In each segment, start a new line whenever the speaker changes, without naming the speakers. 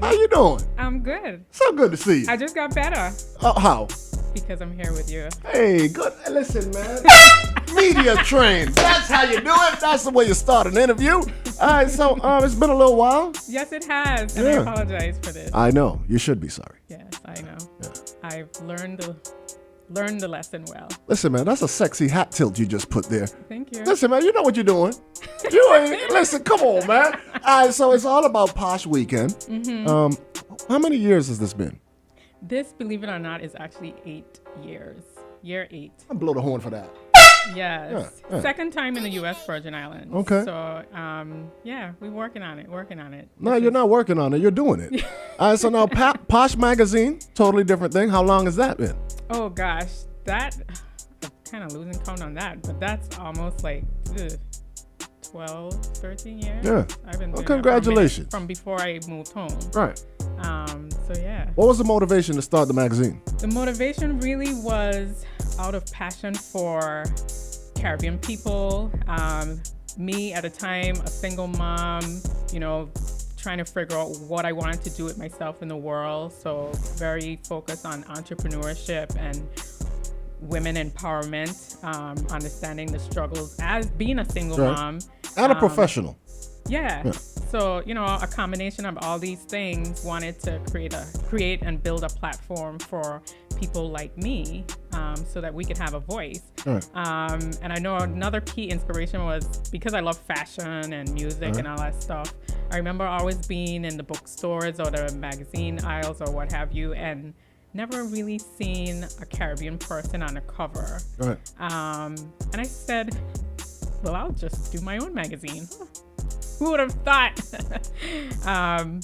How you doing?
I'm good.
So good to see you.
I just got better
How?
because I'm here with you.
Hey, good. Listen, man. Media trained. That's how you do it. That's the way you start an interview. All right, so it's been a little while.
Yes, it has, and I apologize for this.
I know. You should be sorry.
Yes, I know. Yeah. I've learned the lesson well.
Listen, man, that's a sexy hat tilt you just put there.
Thank you.
Listen, man, you know what you're doing. You ain't. Listen, come on, man. All right, so it's all about Posh Weekend. Mm-hmm. How many years has this been?
This, believe it or not, is actually 8 years. Year 8.
I'll blow the horn for that.
Yes. Yeah. Second time in the U.S. Virgin Islands.
Okay.
So, we're working on it.
No, you're not working on it. You're doing it. All right, so now Posh Magazine, totally different thing. How long has that been?
Oh, gosh. I'm kind of losing count on that, but that's almost like 12, 13 years.
Yeah.
I've been doing
congratulations.
From before I moved home.
Right.
So, yeah.
What was the motivation to start the magazine?
The motivation really was out of passion for Caribbean people. Me at a time, a single mom, trying to figure out what I wanted to do with myself in the world. So very focused on entrepreneurship and women empowerment, understanding the struggles as being a single mom.
And a professional.
Yeah. So, a combination of all these things, wanted to create and build a platform for people like me, so that we could have a voice. Right. And I know another key inspiration was because I love fashion and music and all that stuff. I remember always being in the bookstores or the magazine aisles or what have you, and never really seen a Caribbean person on a cover. Right. And I said, well, I'll just do my own magazine. Who would have thought?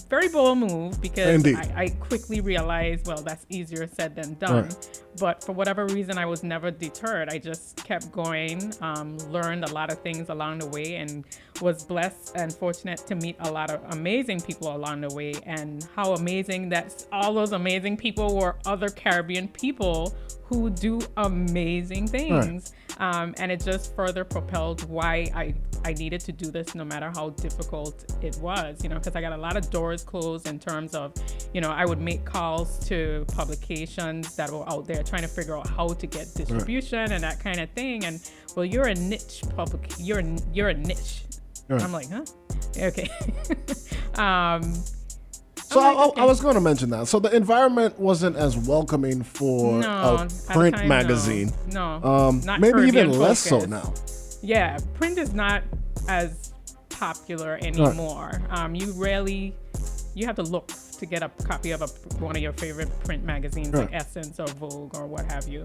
Very bold move because I quickly realized, well, that's easier said than done. Right. But for whatever reason, I was never deterred. I just kept going, learned a lot of things along the way, and was blessed and fortunate to meet a lot of amazing people along the way. And how amazing that all those amazing people were other Caribbean people who do amazing things. Right. And it just further propelled why I needed to do this no matter how difficult it was, because I got a lot of doors closed in terms of, I would make calls to publications that were out there trying to figure out how to get distribution and that kind of thing. And well, you're a niche you're a niche. Right. I'm like, huh? Okay.
So I was going to mention that. So the environment wasn't as welcoming for a print magazine.
No. Not
maybe
Caribbean
even less
focused.
so now.
Yeah, print is not as popular anymore. Right. You have to look to get a copy of one of your favorite print magazines like Essence or Vogue or what have you.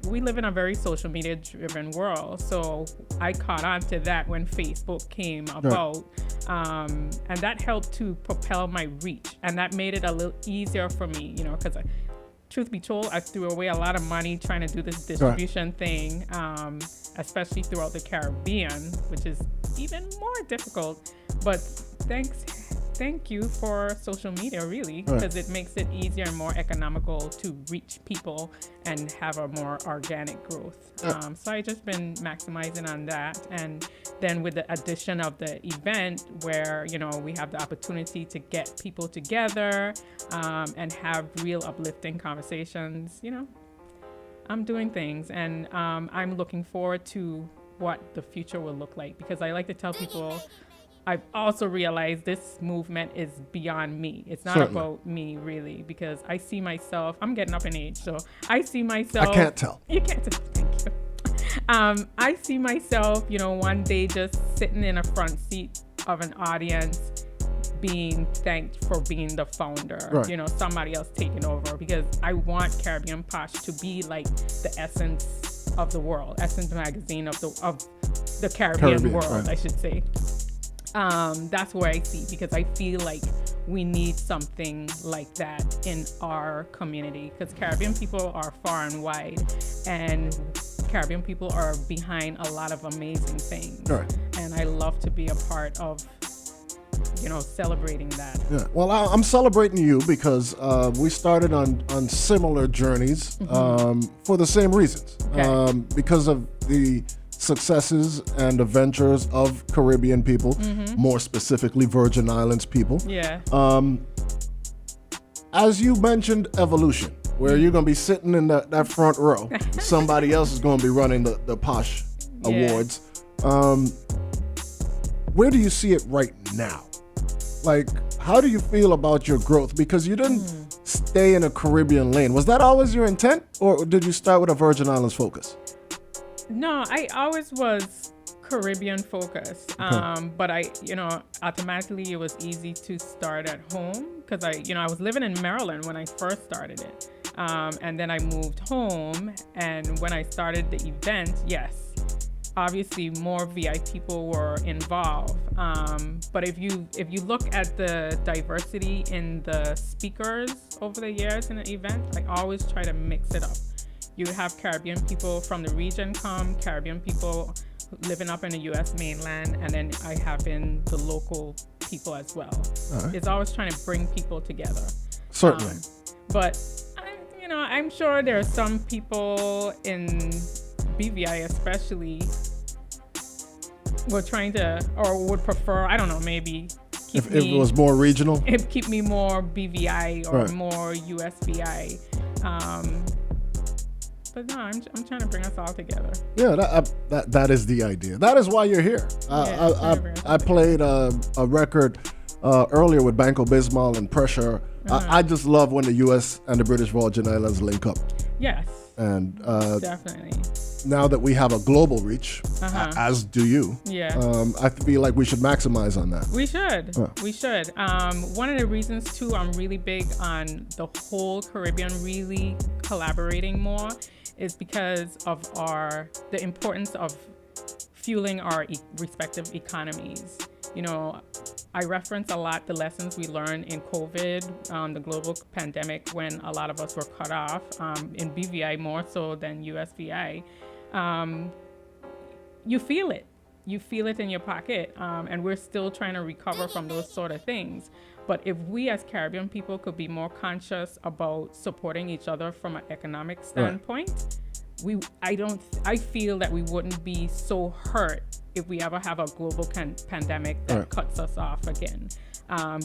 We live in a very social media driven world. So I caught on to that when Facebook came about. And that helped to propel my reach. And that made it a little easier for me, because truth be told, I threw away a lot of money trying to do this distribution thing, especially throughout the Caribbean, which is even more difficult. But thank you for social media, really, because it makes it easier and more economical to reach people and have a more organic growth. So I just been maximizing on that. And then with the addition of the event where, we have the opportunity to get people together and have real uplifting conversations, I'm doing things. And I'm looking forward to what the future will look like, because I like to tell people I've also realized this movement is beyond me. It's not about me, really, because I see myself, I'm getting up in age, so I see myself.
I can't tell.
You can't tell. Thank you. I see myself, one day just sitting in a front seat of an audience being thanked for being the founder, somebody else taking over, because I want Caribbean Posh to be like the Essence of the world, Essence magazine of the Caribbean world, I should say. That's where I see, because I feel like we need something like that in our community, because Caribbean people are far and wide, and Caribbean people are behind a lot of amazing things. Right. And I love to be a part of, celebrating that. Yeah. Well,
I'm celebrating you because we started on similar journeys for the same reasons. Okay. Because of the successes and adventures of Caribbean people, more specifically Virgin Islands people.
Yeah.
as you mentioned evolution, where you're going to be sitting in that front row, somebody else is going to be running the Posh Awards. Where do you see it right now? Like, how do you feel about your growth? Because you didn't stay in a Caribbean lane. Was that always your intent, or did you start with a Virgin Islands focus?
No, I always was Caribbean focused. But automatically it was easy to start at home because I was living in Maryland when I first started it. And then I moved home, and when I started the event, yes, obviously more VI people were involved. But if you look at the diversity in the speakers over the years in an event, I always try to mix it up. You would have Caribbean people from the region come, Caribbean people living up in the U.S. mainland, and then I have in the local people as well. Right. It's always trying to bring people together.
Certainly.
But I'm sure there are some people in BVI especially were trying to, or would prefer, I don't know, maybe
if it was more regional,
keep me more BVI or more USVI. But no, I'm trying to bring us all together.
Yeah, that is the idea. That is why you're here. I played a record earlier with Banco Bismal and Pressure. I just love when the U.S. and the British Virgin Islands link up.
Yes.
And
definitely.
Now that we have a global reach, as do you, I feel like we should maximize on that.
We should. We should. One of the reasons, too, I'm really big on the whole Caribbean really collaborating more is because of the importance of fueling our respective economies. I reference a lot the lessons we learned in COVID, the global pandemic, when a lot of us were cut off, in BVI more so than USVI. You feel it. You feel it in your pocket, and we're still trying to recover from those sort of things. But if we as Caribbean people could be more conscious about supporting each other from an economic standpoint, I feel that we wouldn't be so hurt if we ever have a global pandemic that cuts us off again.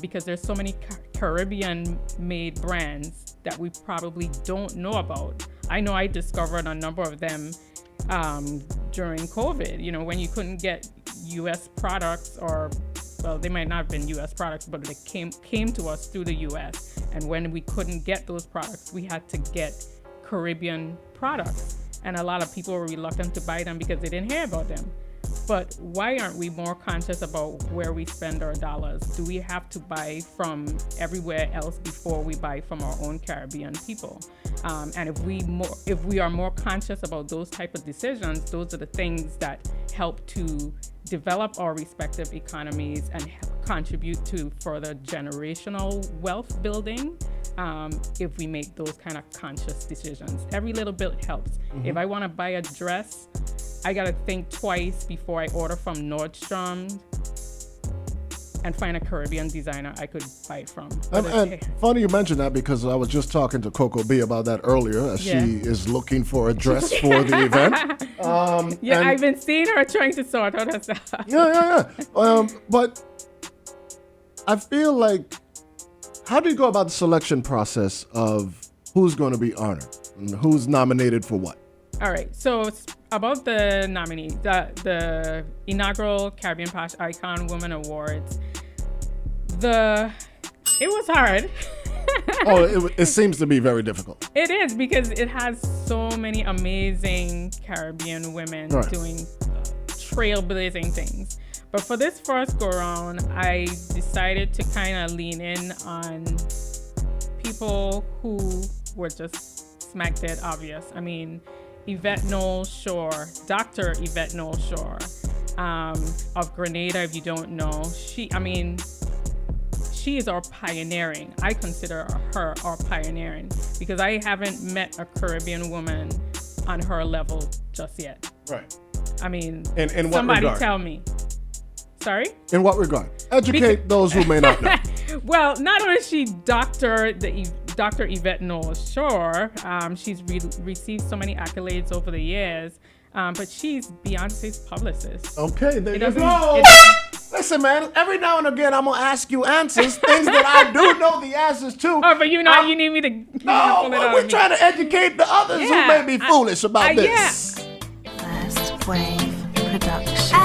Because there's so many Caribbean-made brands that we probably don't know about. I know I discovered a number of them during COVID. When you couldn't get U.S. products, or well, they might not have been U.S. products, but they came to us through the U.S. And when we couldn't get those products, we had to get Caribbean products. And a lot of people were reluctant to buy them because they didn't hear about them. But why aren't we more conscious about where we spend our dollars? Do we have to buy from everywhere else before we buy from our own Caribbean people? And if we are more conscious about those type of decisions, those are the things that help to develop our respective economies and contribute to further generational wealth building. If we make those kind of conscious decisions, every little bit helps. If I want to buy a dress, I got to think twice before I order from Nordstrom and find a Caribbean designer I could buy it from.
And funny you mentioned that, because I was just talking to Coco B about that earlier. She is looking for a dress for the event.
I've been seeing her trying to sort out her stuff.
But I feel like, how do you go about the selection process of who's going to be honored and who's nominated for what?
All right, so about the nominee, the inaugural Caribbean Posh Icon Women Awards, it was hard.
It seems to be very difficult.
It is, because it has so many amazing Caribbean women doing trailblazing things. But for this first go around, I decided to kind of lean in on people who were just smack dead obvious. I mean, Yvette Knowles-Shore, Dr. Yvette Knowles-Shore, of Grenada, if you don't know. She is our pioneering. I consider her our pioneering, because I haven't met a Caribbean woman on her level just yet.
Right.
I mean,
in what
somebody
regard?
Tell me. Sorry?
In what regard? Educate those who may not know.
Well, not only is she Dr. Yvette Knowles-Shore, she's received so many accolades over the years, but she's Beyonce's publicist.
Okay, there you go. Let's listen, man. Every now and again, I'm gonna ask you answers, things that I do know the answers to.
Oh, but you know, you need me to.
No, we're trying to educate the others who may be foolish about this.
First Wave Production.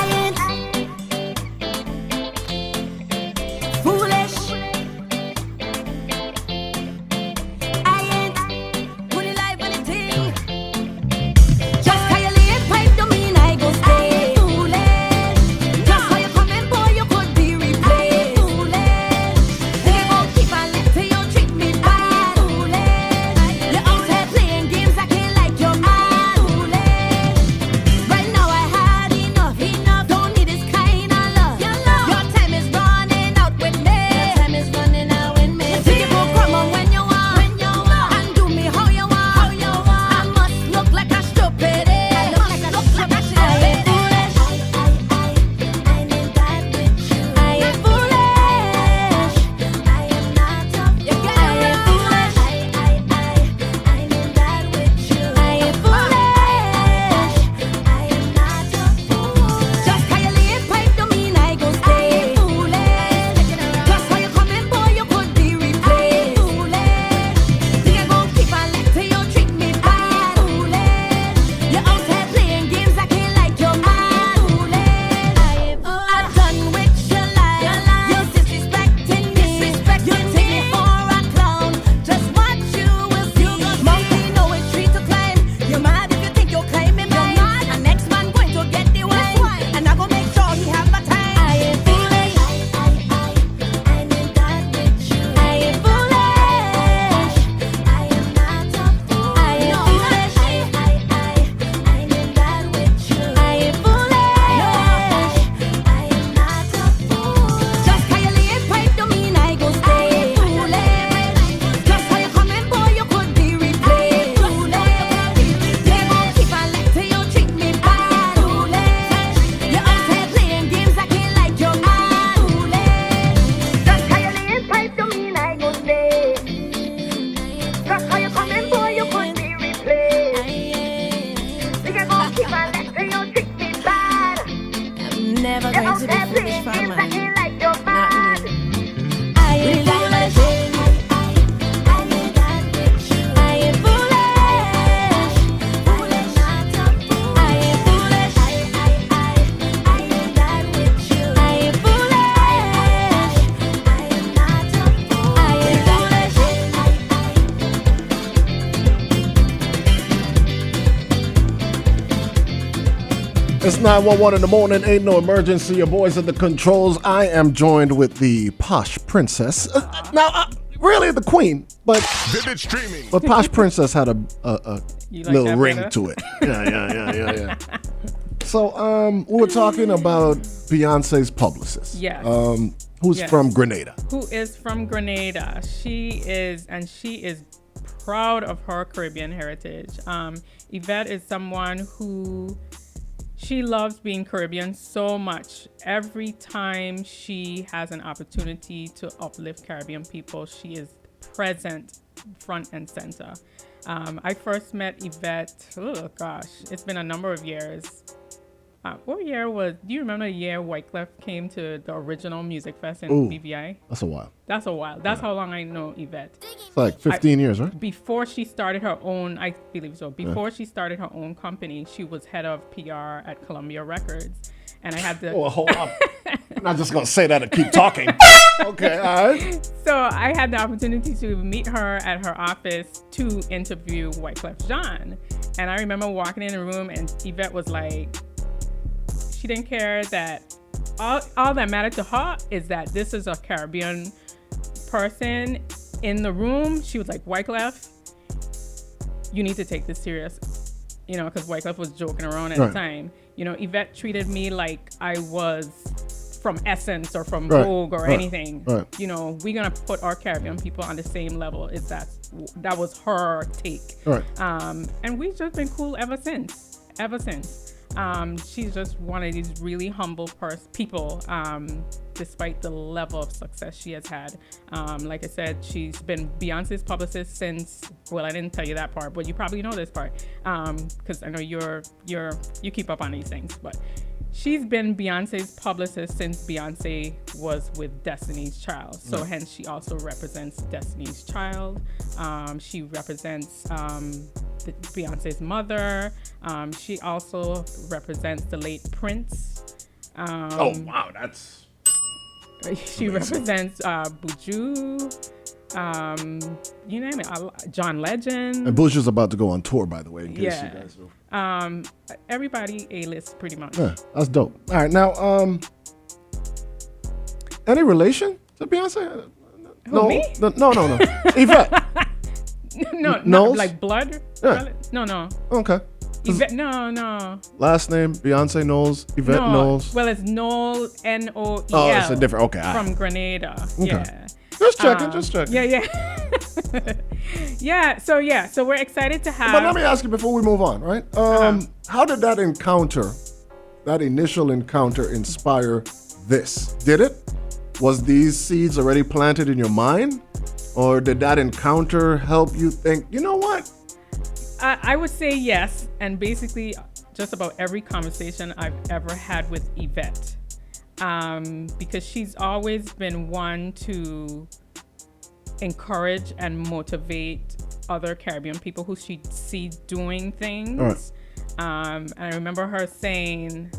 Never going to be foolish for man. Not me.
I ain't foolish. I ain't that with you. I ain't foolish. Foolish, not a fool. I ain't foolish. I ain't that with you. I ain't foolish. I am not a fool. I
It's 911 in the morning. Ain't no emergency. Your boys at the controls. I am joined with the Posh Princess. Really the queen, but
Vivid streaming.
But Posh Princess had a
You like
little
that
ring
better?
to it. Yeah. So we were talking about Beyonce's publicist.
Yes.
Who's
Yes.
from Grenada.
Who is from Grenada. She is proud of her Caribbean heritage. Yvette is someone who she loves being Caribbean so much. Every time she has an opportunity to uplift Caribbean people, she is present front and center. I first met Yvette, it's been a number of years. Do you remember the year Wyclef came to the original Music Fest in BVI?
That's a while.
That's a while. That's how long I know Yvette.
It's like 15 years, right?
Before she started her own, I believe so. Before she started her own company, she was head of PR at Columbia Records. And I had to...
Oh, hold up. I'm not just going to say that and keep talking. Okay, all right.
So I had the opportunity to meet her at her office to interview Wyclef Jean. And I remember walking in the room and Yvette was like... She didn't care that all that mattered to her is that this is a Caribbean person in the room. She was like, Wyclef, you need to take this serious, because Wyclef was joking around at the time. Yvette treated me like I was from Essence or from Vogue or anything. Right. We're gonna put our Caribbean people on the same level. That was her take. Right. And we've just been cool ever since. She's just one of these really humble people, despite the level of success she has had. Like I said, she's been Beyonce's publicist since, well, I didn't tell you that part, but you probably know this part, because I know you keep up on these things. But she's been Beyonce's publicist since Beyonce was with Destiny's Child. So hence she also represents Destiny's Child. She represents Beyonce's mother. She also represents the late Prince.
Oh wow, that's.
She represents Buju. You name it. John Legend.
And Bush is about to go on tour, by the way. In case you guys know.
Everybody A-list pretty much.
Yeah, that's dope. All right, now, any relation to Beyonce?
Who, me?
No. Yvette.
No,
Knowles?
like blood.
Yeah.
No.
Okay.
Yvette, no.
Last name Beyonce Knowles. Yvette Knowles.
Well, it's Noel, Noel.
Oh, it's a different. Okay. All right.
From Grenada.
Okay.
Yeah.
Just checking.
Yeah. So we're excited to have.
But let me ask you before we move on, right? How did that initial encounter, inspire this? Did it? Was these seeds already planted in your mind, or did that encounter help you think, you know what?
I would say yes, and basically just about every conversation I've ever had with Yvette, because she's always been one to encourage and motivate other Caribbean people who she sees doing things.
Right.
And I remember her saying,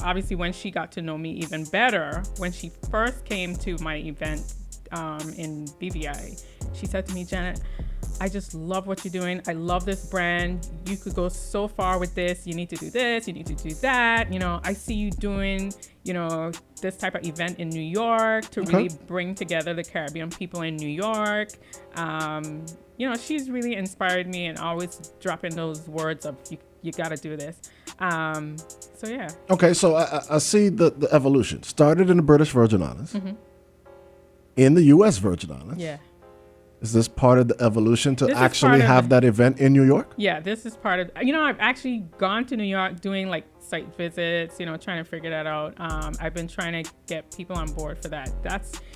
obviously when she got to know me even better, when she first came to my event in BVI, she said to me, Janet, I just love what you're doing. I love this brand. You could go so far with this. You need to do this. You need to do that. You know, I see you doing, this type of event in New York to really bring together the Caribbean people in New York. She's really inspired me and always dropping those words of you got to do this. So yeah.
Okay, so I see the evolution. Started in the British Virgin Islands, in the U.S. Virgin Islands.
Yeah.
Is this part of the evolution to actually have that event in New York?
Yeah, this is part of, I've actually gone to New York doing like site visits, trying to figure that out. I've been trying to get people on board for that.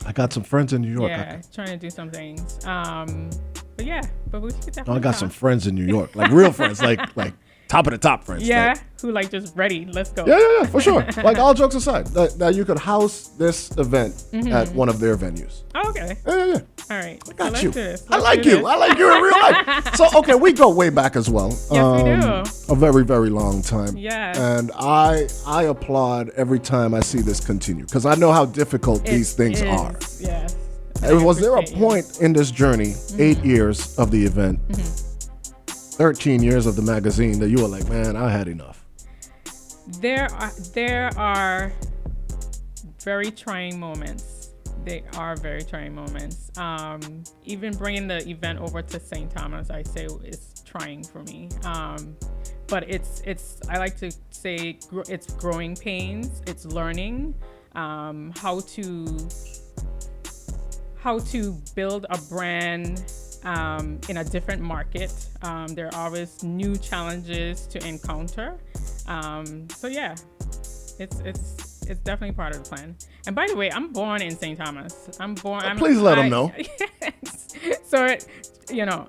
I
got some friends in New York.
Yeah, trying to do some things. But we should definitely
I got some friends in New York, like real friends, like top of the top friends.
Yeah, who like just ready, let's go.
Yeah, for sure. Like all jokes aside, that you could house this event at one of their venues.
Oh, okay.
Yeah.
All right.
I got you.
Let's
I like you. I like you in real life. So, okay, we go way back as well.
Yes, we do.
A very, very long time.
Yeah.
And I applaud every time I see this continue because I know how difficult these things are.
Yes.
Was there a point in this journey, 8 years of the event, 13 years of the magazine, that you were like, man, I had enough?
There are very trying moments. They are very trying moments. Even bringing the event over to St. Thomas, I say, is trying for me. But it's I like to say it's growing pains. It's learning how to build a brand in a different market. There are always new challenges to encounter. So yeah, it's definitely part of the plan. And by the way, I'm born in St. Thomas.
Please let them know.
Yes. So,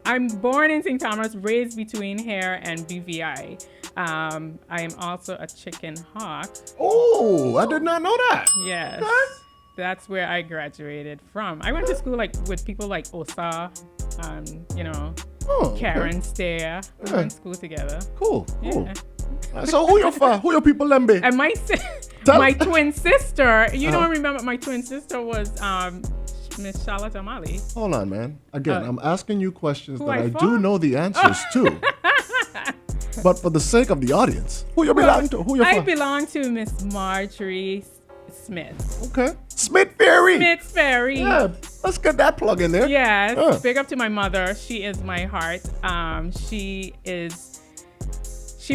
I'm born in St. Thomas, raised between here and BVI. I am also a chicken hawk.
Oh, I did not know that.
Yes. That's where I graduated from. I went to school with people like Osa, Karen Stair. We went to school together.
Cool.
Yeah.
So who your people lembe?
And my twin sister, remember my twin sister was Miss Charlotte Amali.
Hold on, man. Again, I'm asking you questions that I
fought?
do know the answers to. But for the sake of the audience, who you belong to?
I belong to Miss Marjorie Smith.
Okay. Smith Ferry.
Yeah,
let's get that plug in there.
Yes. Big up to my mother. She is my heart. She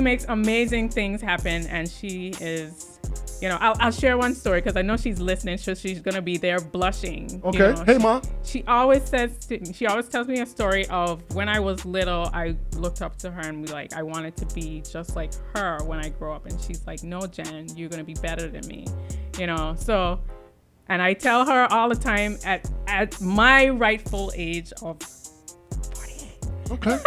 makes amazing things happen, and she is, I'll share one story because I know she's listening, so she's gonna be there blushing.
Okay. Hey, Ma.
She always tells me a story of when I was little. I looked up to her and I wanted to be just like her when I grow up, and she's like, "No, Jen, you're gonna be better than me," So, and I tell her all the time at my rightful age of 48.
Okay.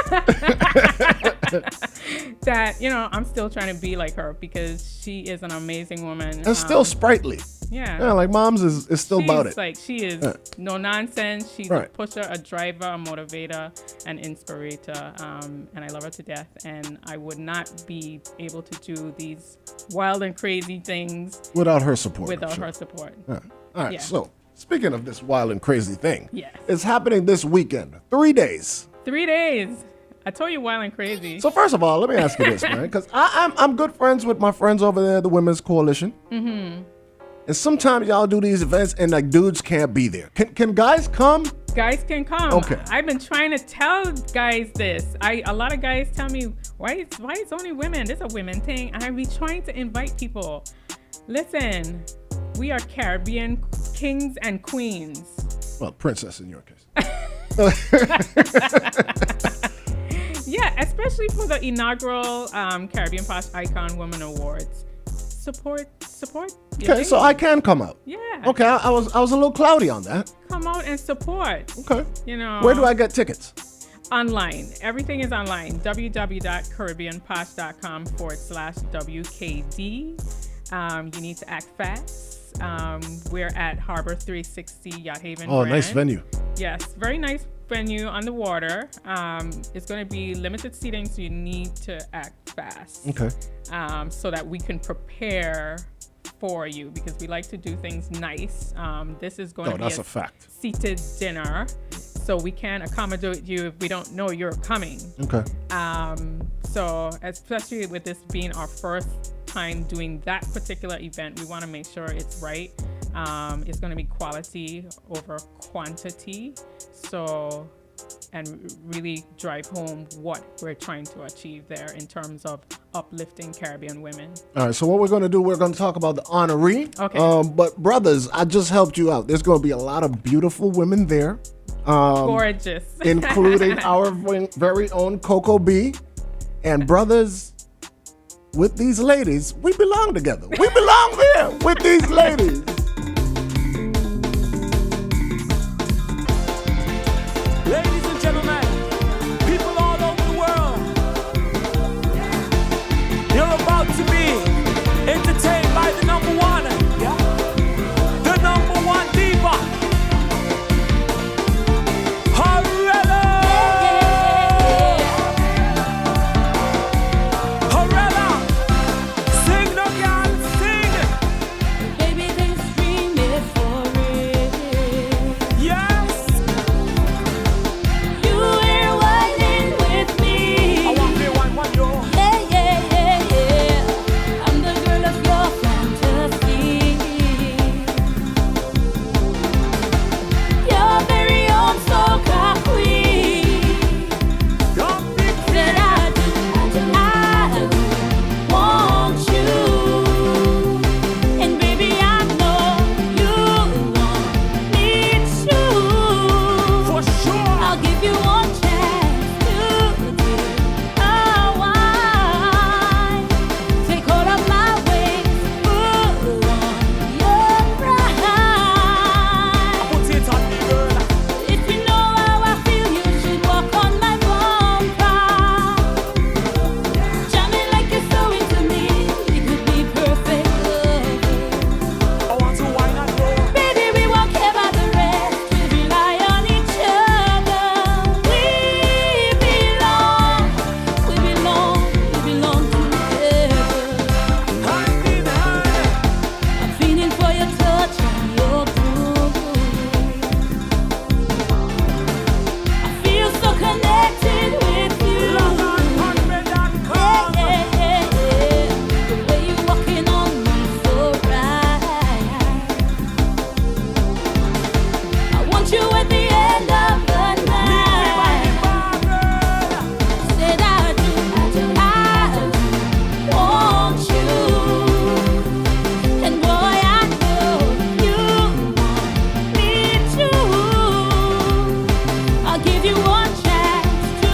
that, I'm still trying to be like her because she is an amazing woman.
And still sprightly.
Yeah.
Like mom's is still about it.
She is no nonsense. She's a pusher, a driver, a motivator, an inspirator. And I love her to death. And I would not be able to do these wild and crazy things
without her support.
Her support.
All right. So speaking of this wild and crazy thing, it's happening this weekend. 3 days.
3 days. I told you wild and crazy.
So first of all, let me ask you this, man, because I'm good friends with my friends over there, the Women's Coalition. Mm-hmm. And sometimes y'all do these events and like dudes can't be there. Can guys come?
Guys can come.
Okay.
I've been trying to tell guys this. A lot of guys tell me why it's only women. This is a women thing. And I be trying to invite people. Listen, we are Caribbean kings and queens.
Well, princess in your case.
Yeah, especially for the inaugural Caribbean Posh Icon Women Awards. Support.
Okay, so I can come out.
Yeah.
Okay, I was a little cloudy on that.
Come out and support.
Okay. Where do I get tickets?
Online. Everything is online. www.caribbeanposh.com/WKD. You need to act fast. We're at Harbor 360 Yacht Haven.
Oh,
Brin.
nice venue.
Yes, very nice venue on the water. It's going to be limited seating, so you need to act fast.
Okay.
So that we can prepare for you because we like to do things nice. This is going to be
a fact.
Seated dinner, so we can accommodate you if we don't know you're coming.
Okay.
So especially with this being our first time doing that particular event, we want to make sure it's right. It's going to be quality over quantity. So, and really drive home what we're trying to achieve there in terms of uplifting Caribbean women.
All right, so what we're going to do, we're going to talk about the honoree.
Okay.
But brothers, I just helped you out. There's going to be a lot of beautiful women there.
Gorgeous.
Including our very own Coco B. And brothers, with these ladies, we belong together. We belong there with these ladies.
Ladies and gentlemen, people all over the world, you're about to be entertained by the number one diva, Horella. Horella, sing no girl, sing.
Baby, they stream it for it.
Yes,
You were whining with me.
I want me one, yo.
Yeah. I'm the girl of your fantasy. Your very own soca queen.
Don't be
Said I want you. And baby, I know you want me too.
for sure.
I'll give you one chance to get a wine. Take hold of my waist, pull on your ride.
Put it on me, girl.
If you know how I feel, you should walk on my bumper. Jamming like you're so into me, it could be perfect love.
I want to wine and roll.
Baby, we won't care about the rest. We rely on each other. We belong together.
Hand in hand.
I'm feeling for your touch and your groove. I feel so connected with you.
Love and hundred and come.
Yeah. The way you're walking on me so right. I want you at the end of the night. Said I do want you. And boy, I know you want me too. I'll give you one chance to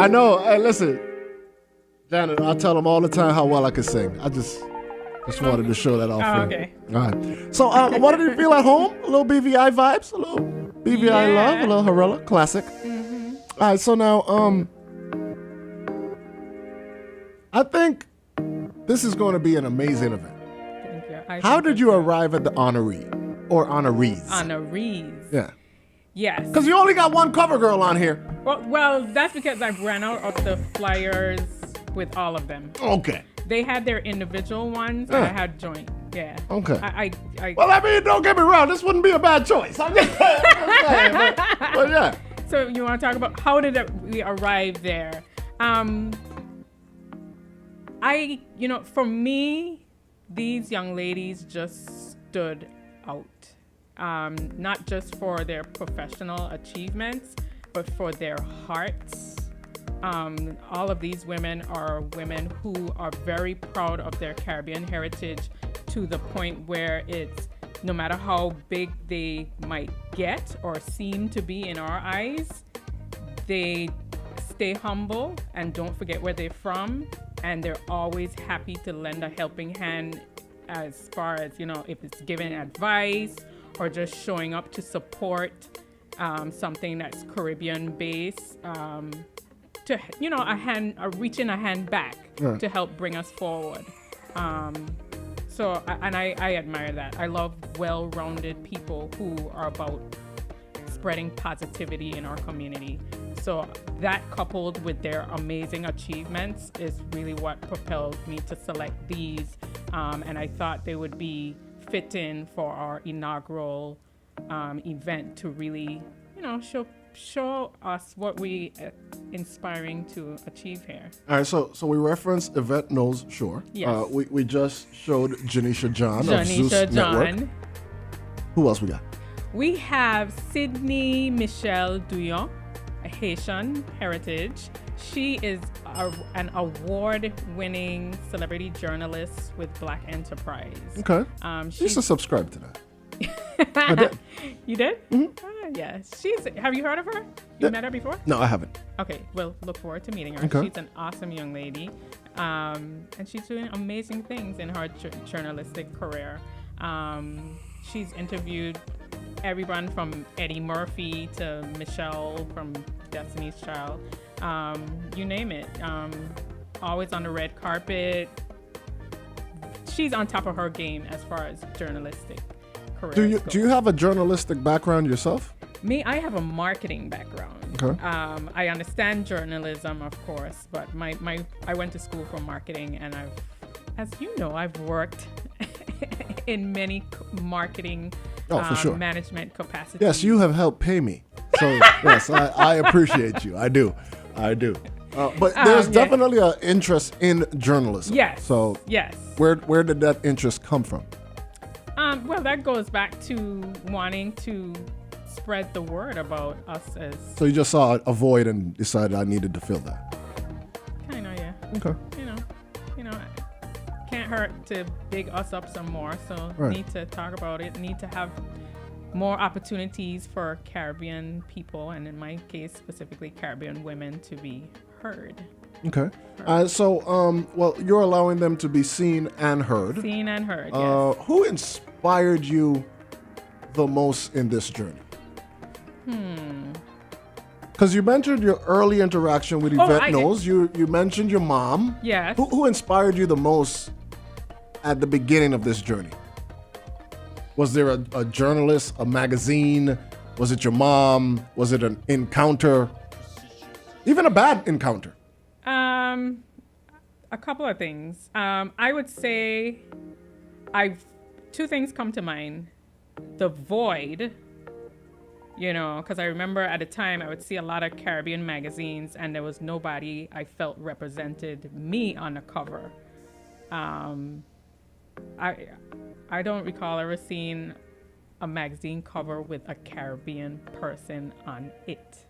I know. Hey, listen, Janet, I tell them all the time how well I can sing. I just wanted to show that off.
Oh,
for you.
okay.
All right. So, what did you feel at home? A little BVI vibes, a little BVI love, a little Harella classic. Mm-hmm. All right. So now, I think this is going to be an amazing event.
Thank you.
How did you arrive at the honoree or honorees?
Honorees.
Yeah.
Yes.
Because you only got one cover girl on here.
Well, that's because I ran out of the flyers with all of them.
Okay.
They had their individual ones, and I had joint. Yeah.
Okay.
I
Well, I mean, don't get me wrong. This wouldn't be a bad choice. I'm just saying, but yeah.
So you want to talk about how did we arrive there? For me, these young ladies just stood out. Not just for their professional achievements, but for their hearts. All of these women are women who are very proud of their Caribbean heritage, to the point where it's no matter how big they might get or seem to be in our eyes, they stay humble and don't forget where they're from, and they're always happy to lend a helping hand as far as, if it's giving advice or just showing up to support something that's Caribbean based, reaching a hand back to help bring us forward. I admire that. I love well-rounded people who are about spreading positivity in our community. So that, coupled with their amazing achievements, is really what propelled me to select these. And I thought they would be fit in for our inaugural event to really, show us what we inspiring to achieve here.
All right, so we referenced Yvette Knowles Shore.
Yes.
We just showed Janisha John of Zeus Network. Who else we got?
We have Sydney Michelle Douillon, a Haitian heritage. She is an award-winning celebrity journalist with Black Enterprise.
Okay. She used to subscribe to that. I did.
You did?
Mm-hmm.
Yeah. Have you heard of her? You met her before?
No, I haven't.
Okay. Well, look forward to meeting her.
Okay.
She's an awesome young lady. And she's doing amazing things in her journalistic career. She's interviewed everyone from Eddie Murphy to Michelle from Destiny's Child. You name it. Always on the red carpet. She's on top of her game as far as journalistic career.
Do you have a journalistic background yourself?
Me, I have a marketing background.
Okay.
I understand journalism, of course, but I went to school for marketing, and I've worked in many marketing
for sure.
management capacities.
Yes, you have helped pay me. So yes, I appreciate you. I do. But there's definitely an interest in journalism.
Yes.
So
yes.
Where did that interest come from?
Well, that goes back to wanting to spread the word about us as.
So you just saw a void and decided I needed to fill that.
Kind of, yeah.
Okay.
Can't hurt to big us up some more. So need to talk about it. Need to have more opportunities for Caribbean people, and in my case specifically Caribbean women, to be heard.
Okay. Well, you're allowing them to be seen and heard.
Seen and heard, yes.
Who inspired you the most in this journey? Because you mentioned your early interaction with Yvette Knowles. You mentioned your mom.
Yes.
Who inspired you the most at the beginning of this journey? Was there a journalist, a magazine? Was it your mom? Was it an encounter? Even a bad encounter?
A couple of things. I would say two things come to mind. The void, because I remember at the time I would see a lot of Caribbean magazines, and there was nobody I felt represented me on the cover. I don't recall ever seeing a magazine cover with a Caribbean person on it.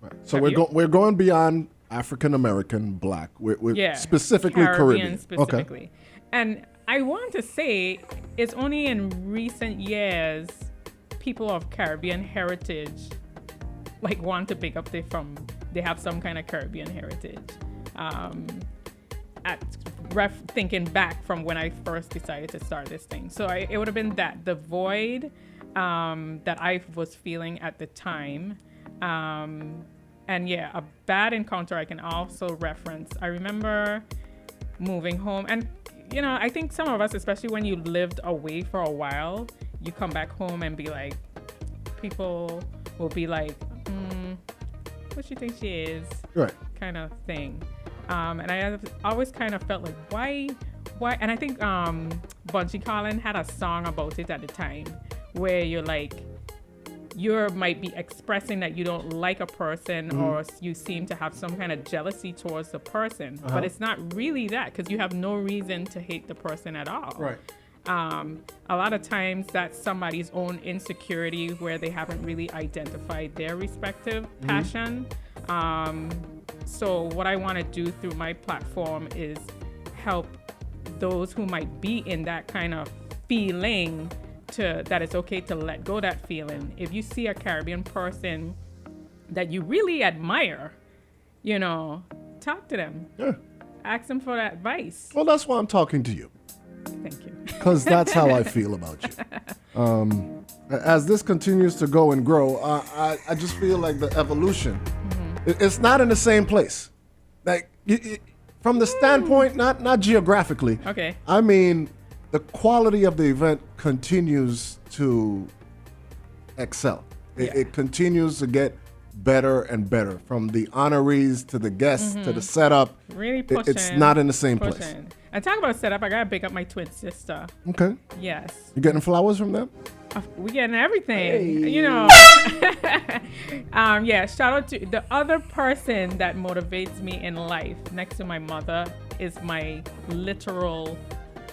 Right. So we're going beyond African American, Black. We're specifically Caribbean.
Specifically.
Okay.
And I want to say it's only in recent years people of Caribbean heritage like want to pick up they have some kind of Caribbean heritage. Thinking back from when I first decided to start this thing. So it would have been the void that I was feeling at the time. And yeah, a bad encounter I can also reference. I remember moving home, and I think some of us, especially when you lived away for a while, you come back home and be like, people will be like, what she think she is?
Right.
Kind of thing. And I have always kind of felt like, why? And I think Bunchy Collin had a song about it at the time, where you're like, you might be expressing that you don't like a person, or you seem to have some kind of jealousy towards the person, but it's not really that, because you have no reason to hate the person at all.
Right.
A lot of times that's somebody's own insecurity where they haven't really identified their respective passion. So what I want to do through my platform is help those who might be in that kind of feeling that it's okay to let go that feeling. If you see a Caribbean person that you really admire, talk to them.
Yeah.
Ask them for advice.
Well, that's why I'm talking to you.
Thank you.
Because that's how I feel about you. As this continues to go and grow, I just feel like the evolution, it's not in the same place. Like, from the standpoint, not geographically.
Okay.
I mean, the quality of the event continues to excel. It continues to get better and better, from the honorees to the guests to the setup.
Really pushing.
It's not in the same place.
And talk about setup, I gotta pick up my twin sister.
Okay.
Yes.
You getting flowers from them?
We getting everything,
Hey.
Yeah, shout out to the other person that motivates me in life next to my mother is my literal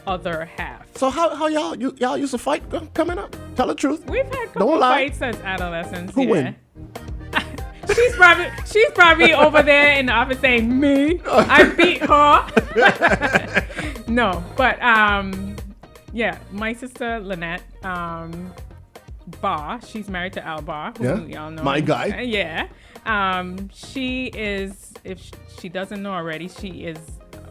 other half.
So how y'all used to fight coming up? Tell the truth.
We've had a couple
Don't lie.
fights as adolescents.
Who
yeah.
win?
She's probably over there in the office saying, me, I beat her. No, but yeah, my sister Lynette, Bar, she's married to Al Bar, who y'all know.
My guy.
Yeah. She is, if she doesn't know already, she is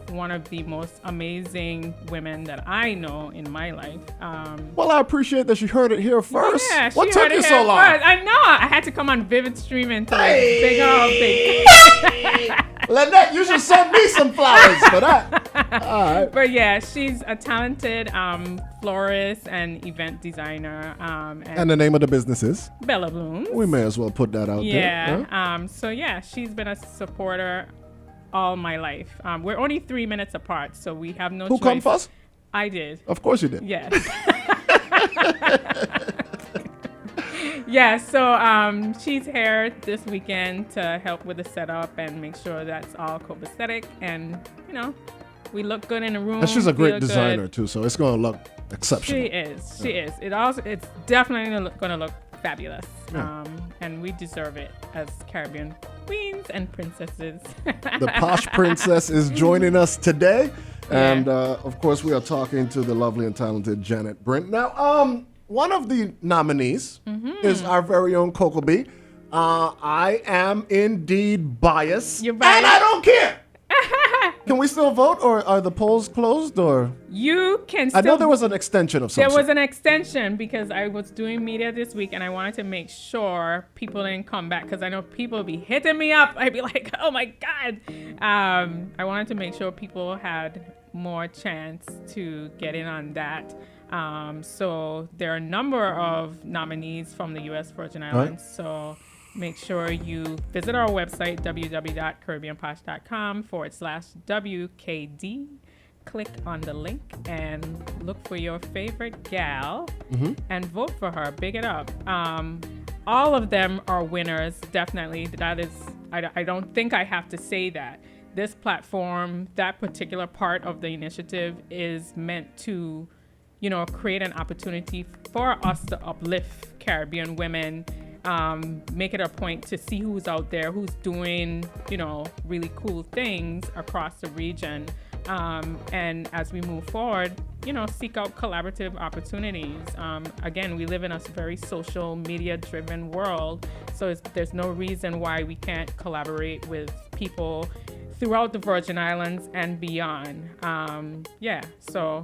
one of the most amazing women that I know in my life.
Well, I appreciate that you heard it here first.
Yeah,
what
she
took
heard
you
it
so
here
long?
first. I know. I had to come on Vivid Streaming to like big.
Lynette, you should send me some flowers for that. All right.
But yeah, she's a talented florist and event designer.
And the name of the business is?
Bella Blooms.
We may as well put that out there.
Yeah.
Huh?
So yeah, she's been a supporter all my life. We're only 3 minutes apart, so we have no choice.
Who come first?
I did.
Of course you did.
Yes. Yeah, so she's here this weekend to help with the setup and make sure that's all copacetic, and we look good in the room.
And she's a great
feel
designer
good.
too, so it's gonna look exceptional.
She is. She is. It's definitely gonna look fabulous.
Yeah.
And we deserve it as Caribbean queens and princesses.
The Posh Princess is joining us today.
Yeah.
And of course, we are talking to the lovely and talented Janette Brin. Now, one of the nominees is our very own Coco B. I am indeed biased.
You're biased.
And I don't care. Can we still vote, or are the polls closed? Or
You can still.
I know there was an extension of some
There was
sort.
an extension because I was doing media this week and I wanted to make sure people didn't come back, because I know people be hitting me up. I'd be like, oh my God. I wanted to make sure people had more chance to get in on that. So there are a number of nominees from the U.S. Virgin Islands. So make sure you visit our website, www.caribbeanposh.com/WKD. Click on the link and look for your favorite gal and vote for her. Big it up. All of them are winners, definitely. That is, I don't think I have to say that. This platform, that particular part of the initiative is meant to, create an opportunity for us to uplift Caribbean women. Make it a point to see who's out there, who's doing, really cool things across the region. And as we move forward, seek out collaborative opportunities. Again, we live in a very social media driven world, so there's no reason why we can't collaborate with people throughout the Virgin Islands and beyond. So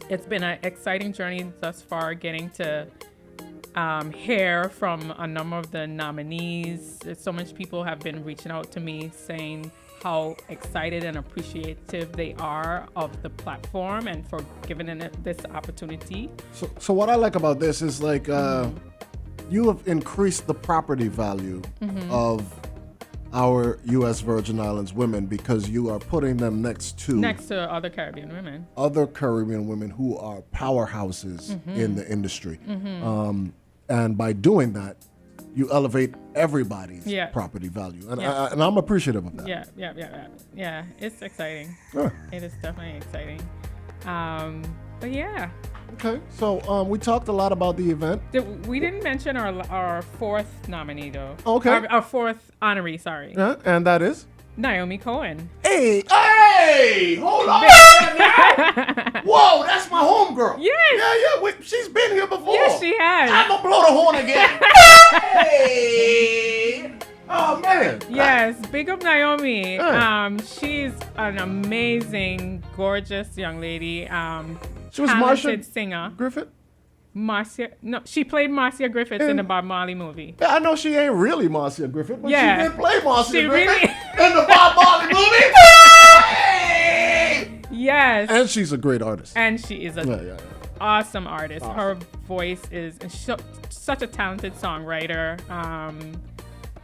it's been an exciting journey thus far, getting to hear from a number of the nominees. So much people have been reaching out to me saying how excited and appreciative they are of the platform and for giving it this opportunity.
So what I like about this is like you have increased the property value of our U.S. Virgin Islands women because you are putting them next to
other Caribbean women
who are powerhouses in the industry. And by doing that, you elevate everybody's property value. And, and I'm appreciative of that.
Yeah, it's exciting.
Yeah.
It is definitely exciting. But yeah.
Okay, so we talked a lot about the event.
We didn't mention our fourth nominee, though.
Okay.
Our fourth honoree, sorry.
Yeah, and that is?
Naomi Cohen.
Hey, hold on. Whoa, that's my homegirl.
Yes.
Yeah, she's been here before.
Yes, she has.
I'm going to blow the horn again. Hey. Oh, man.
Yes, big up Naomi. She's an amazing, gorgeous young lady.
She was
talented
Marcia
singer.
Griffith?
She played Marcia Griffiths in the Bob Marley movie.
Yeah, I know she ain't really Marcia Griffith, but she did play Marcia Griffith
really
in the Bob Marley movie. Hey!
Yes.
And she's a great artist.
And she is an awesome artist. Awesome. Her voice is such a talented songwriter.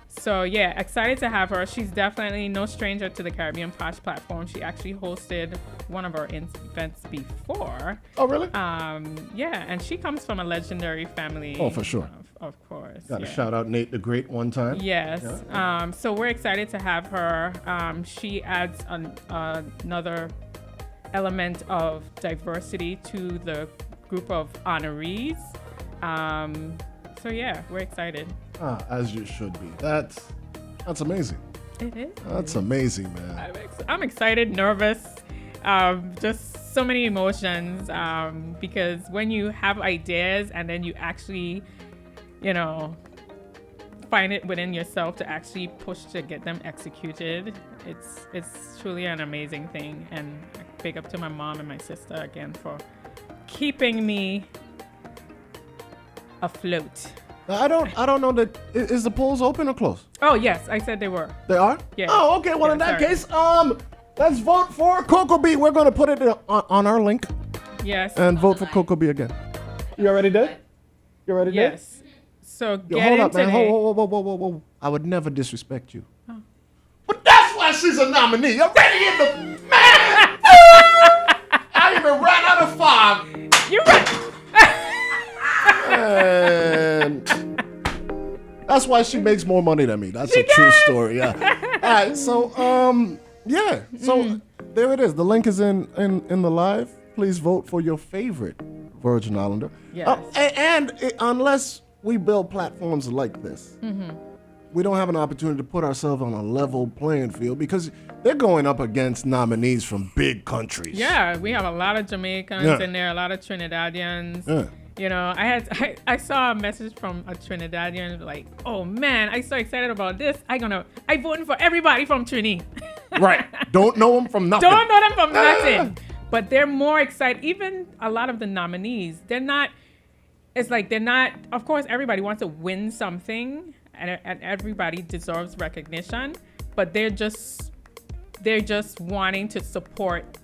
So yeah, excited to have her. She's definitely no stranger to the Caribbean Posh platform. She actually hosted one of our events before.
Oh, really?
Yeah, and she comes from a legendary family.
Oh, for sure.
Of course.
Got to shout out Nate the Great one time.
Yes. Yeah. So we're excited to have her. She adds another element of diversity to the group of honorees. So yeah, we're excited.
As you should be. That's amazing.
It is.
That's amazing, man.
I'm excited, nervous, just so many emotions. Because when you have ideas and then you actually, find it within yourself to actually push to get them executed, it's truly an amazing thing. And big up to my mom and my sister again for keeping me afloat.
I don't know that. Is the polls open or closed?
Oh yes, I said they were.
They are?
Yeah.
Oh, okay. Well, in that case, let's vote for Cocoa Bee. We're gonna put it on our link.
Yes.
And vote for Cocoa Bee again. You already did? You already did?
Yes. So
hold up, man. Whoa. I would never disrespect you. Oh. But that's why she's a nominee. I'm ready in the man. I even ran out of fog.
You're right.
And that's why she makes more money than me. That's a true story. Yeah. All right. So So there it is. The link is in the live. Please vote for your favorite Virgin Islander.
Yes.
Unless we build platforms like this, we don't have an opportunity to put ourselves on a level playing field because they're going up against nominees from big countries.
Yeah, we have a lot of Jamaicans in there, a lot of Trinidadians. Yeah. I saw a message from a Trinidadian like, oh man, I'm so excited about this. I voting for everybody from Trini.
Right. Don't know them from nothing.
Don't know them from nothing. But they're more excited. Even a lot of the nominees, they're not, of course, everybody wants to win something and everybody deserves recognition, but they're just wanting to support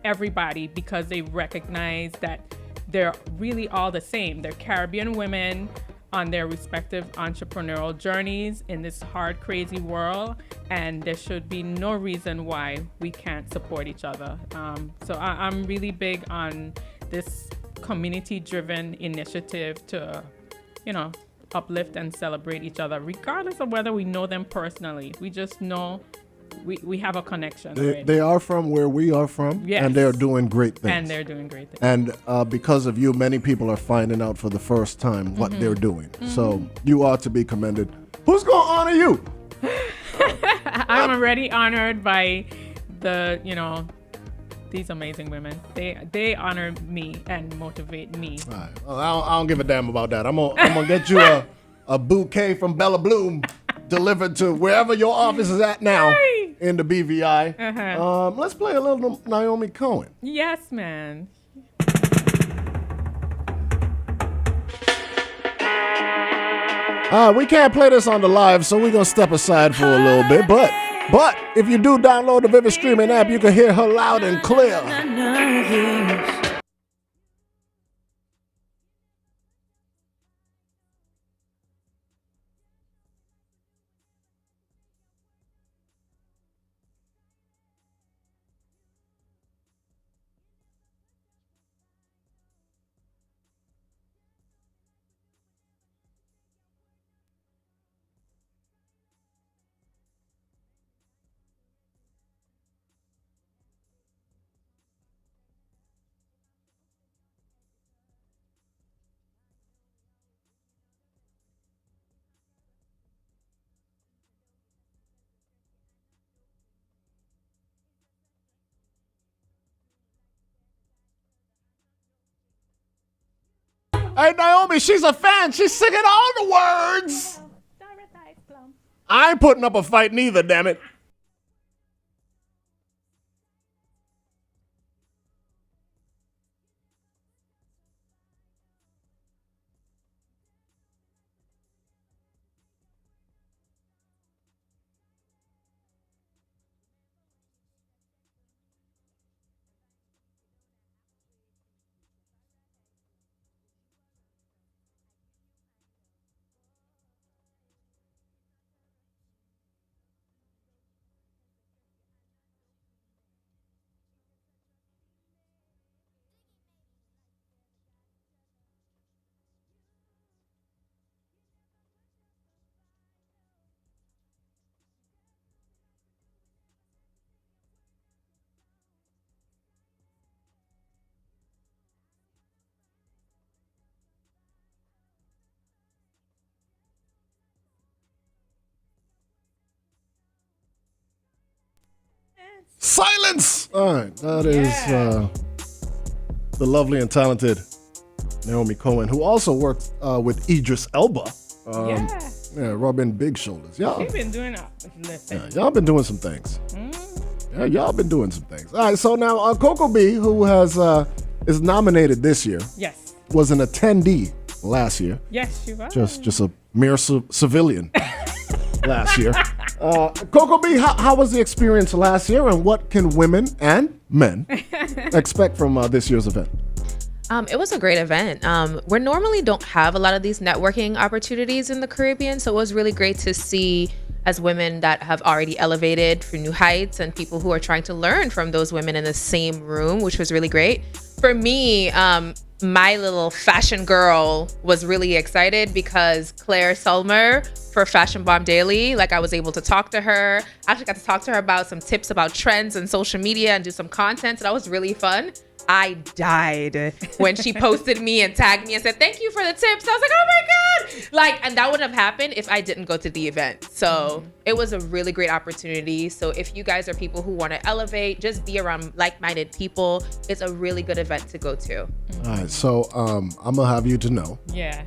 everybody because they recognize that they're really all the same. They're Caribbean women on their respective entrepreneurial journeys in this hard, crazy world, and there should be no reason why we can't support each other. So I'm really big on this community-driven initiative to, uplift and celebrate each other, regardless of whether we know them personally. We just know we have a connection.
They are from where we are from, and they're doing great things. And because of you, many people are finding out for the first time what they're doing. So you ought to be commended. Who's going to honor you?
I'm already honored by the, these amazing women. They honor me and motivate me.
All right. Well, I don't give a damn about that. I'm gonna get you a bouquet from Bella Bloom delivered to wherever your office is at now in the BVI. Let's play a little Naomi Cohen.
Yes, man.
We can't play this on the live, so we're gonna step aside for a little bit. But if you do download the Vivid Streaming app, you can hear her loud and clear. Hey, Naomi, she's a fan. She's singing all the words. I ain't putting up a fight neither, damn it. Silence! All right, that is the lovely and talented Naomi Cohen, who also worked with Idris Elba. Rubbing big shoulders. Y'all,
She's been doing listen.
y'all been doing some things. Yeah, y'all been doing some things. All right, so now Coco B, who is nominated this year,
Yes.
was an attendee last year.
Yes, she was.
Just a mere civilian last year. Coco B, how was the experience last year, and what can women and men expect from this year's event?
It was a great event. We normally don't have a lot of these networking opportunities in the Caribbean, so it was really great to see as women that have already elevated for new heights and people who are trying to learn from those women in the same room, which was really great. For me, my little fashion girl was really excited because Claire Sulmer for Fashion Bomb Daily, like I was able to talk to her. I actually got to talk to her about some tips about trends and social media and do some content. So that was really fun. I died when she posted me and tagged me and said, thank you for the tips. I was like, oh my God. And that wouldn't have happened if I didn't go to the event. So it was a really great opportunity. So if you guys are people who want to elevate, just be around like-minded people, it's a really good event to go to.
All right, so I'm going to have you to know.
Yeah.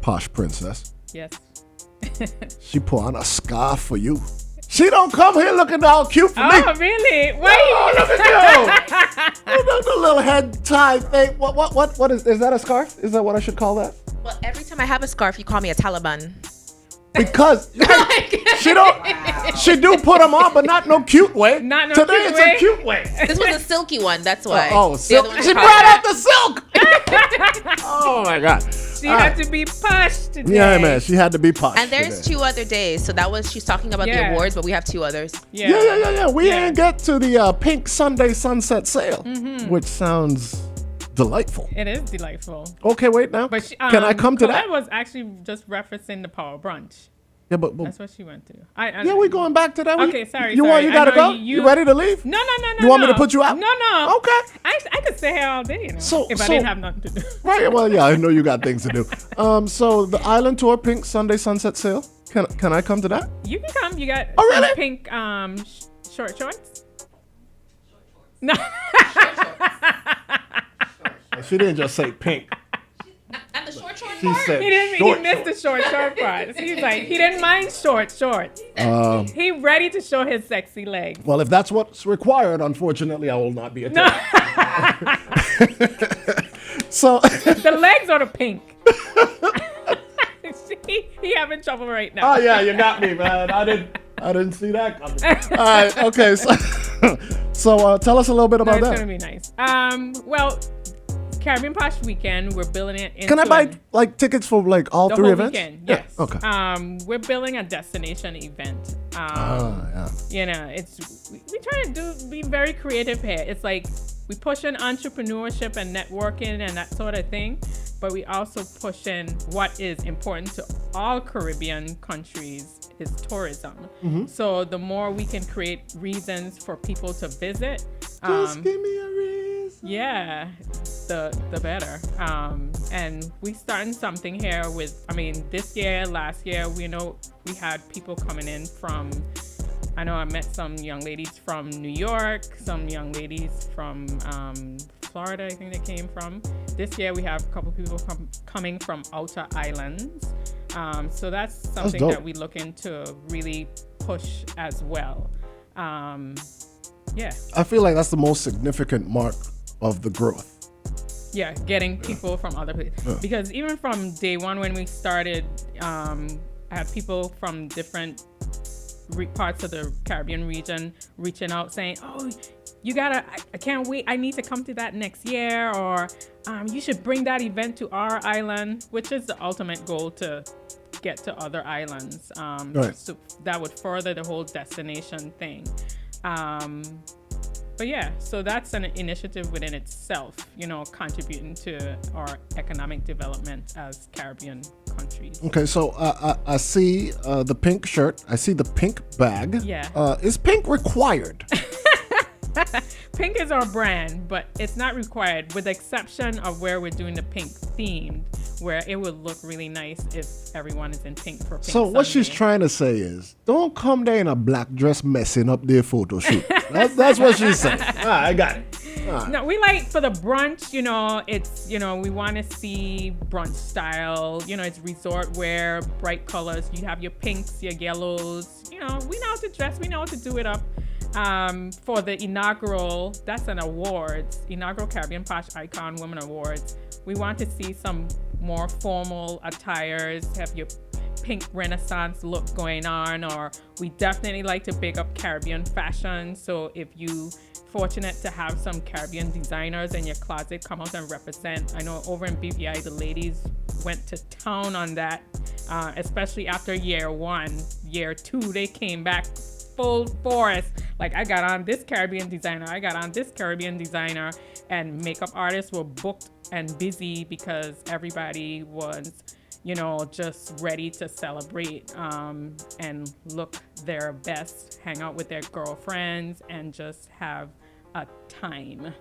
Posh Princess.
Yes.
She put on a scarf for you. She don't come here looking all cute for me.
Oh, really? Wait.
Oh, look at you. The little head tie thing. What is that a scarf? Is that what I should call that?
Well, every time I have a scarf, you call me a Taliban.
Because she do put them on, but not no cute way.
Not no
Today
cute
it's
way.
a cute way.
This was a silky one, that's why.
Silk.
The other one
She
is
brought out
cotton.
the silk. Oh my God.
She had to be posh today.
Yeah, man. She had to be posh.
And there's
today.
2 other days. So that was, she's talking about the
Yeah.
awards, but we have 2 others.
Yeah. We ain't get to the Pink Sunday Sunset Sale, which sounds delightful.
It is delightful.
Okay, wait now.
But she,
Can I come to that?
I was actually just referencing the power brunch.
Yeah, but
That's what she went to.
yeah, we're going back to that.
Okay, sorry.
You
sorry.
You gotta
I
go.
know
You ready to leave?
No.
You want me to put you out?
No.
Okay.
I could stay here all day, you know,
So-
if I
so-
didn't have nothing to do.
Right. Well, yeah, I know you got things to do. So the Island Tour Pink Sunday Sunset Sale. Can I come to that?
You can come. You got
Oh, really?
some pink short shorts. No.
She didn't just say pink.
And the short
She said
He
short
missed the short part. He's like, he didn't mind shorts. He ready to show his sexy legs.
Well, if that's what's required, unfortunately, I will not be attending. So
The legs are the pink. he having trouble right now.
oh yeah, you got me, man. I didn't see that coming. All right, okay. So tell us a little bit about
It's
that.
gonna be nice. Well, Caribbean Posh weekend, we're building it into
Can I buy like tickets for like all
the
three
whole
events?
weekend. Yes.
Yeah. Okay.
We're building a destination event.
Yeah.
You know, we try to be very creative here. It's like we push in entrepreneurship and networking and that sort of thing, but we also push in what is important to all Caribbean countries is tourism. So the more we can create reasons for people to visit,
Just give me a reason.
yeah, the better. And we starting something here with, this year, last year, we had people coming in from, I know I met some young ladies from New York, some young ladies from Florida, I think they came from. This year we have a couple people coming from outer islands. So that's something
dope.
that we looking to really push as well. Yeah.
I feel like that's the most significant mark of the growth.
Yeah, getting people from other places. Because even from day one when we started, I had people from different parts of the Caribbean region reaching out saying, oh, you gotta, I can't wait, I need to come to that next year, or you should bring that event to our island, which is the ultimate goal, to get to other islands.
Right.
So that would further the whole destination thing. But yeah, so that's an initiative within itself, contributing to our economic development as Caribbean countries.
Okay, so I see the pink shirt. I see the pink bag.
Yeah.
Is pink required?
Pink is our brand, but it's not required, with the exception of where we're doing the pink themed, where it would look really nice if everyone is in pink for Pink
So what she's
Sunday.
trying to say is, don't come there in a black dress messing up their photo shoot. That's what she's saying. I got it.
No, we like for the brunch, it's, we want to see brunch style, it's resort wear, bright colors. You have your pinks, your yellows, we know how to dress, we know how to do it up. For the inaugural, that's an awards, inaugural Caribbean Posh Icon Women Awards. We want to see some more formal attires, have your pink Renaissance look going on, or we definitely like to pick up Caribbean fashion. So if you fortunate to have some Caribbean designers in your closet, come out and represent. I know over in BVI, the ladies went to town on that, especially after year one. Year two, they came back full force. Like, I got on this Caribbean designer, I got on this Caribbean designer, and makeup artists were booked and busy because everybody was, just ready to celebrate and look their best, hang out with their girlfriends, and just have a time.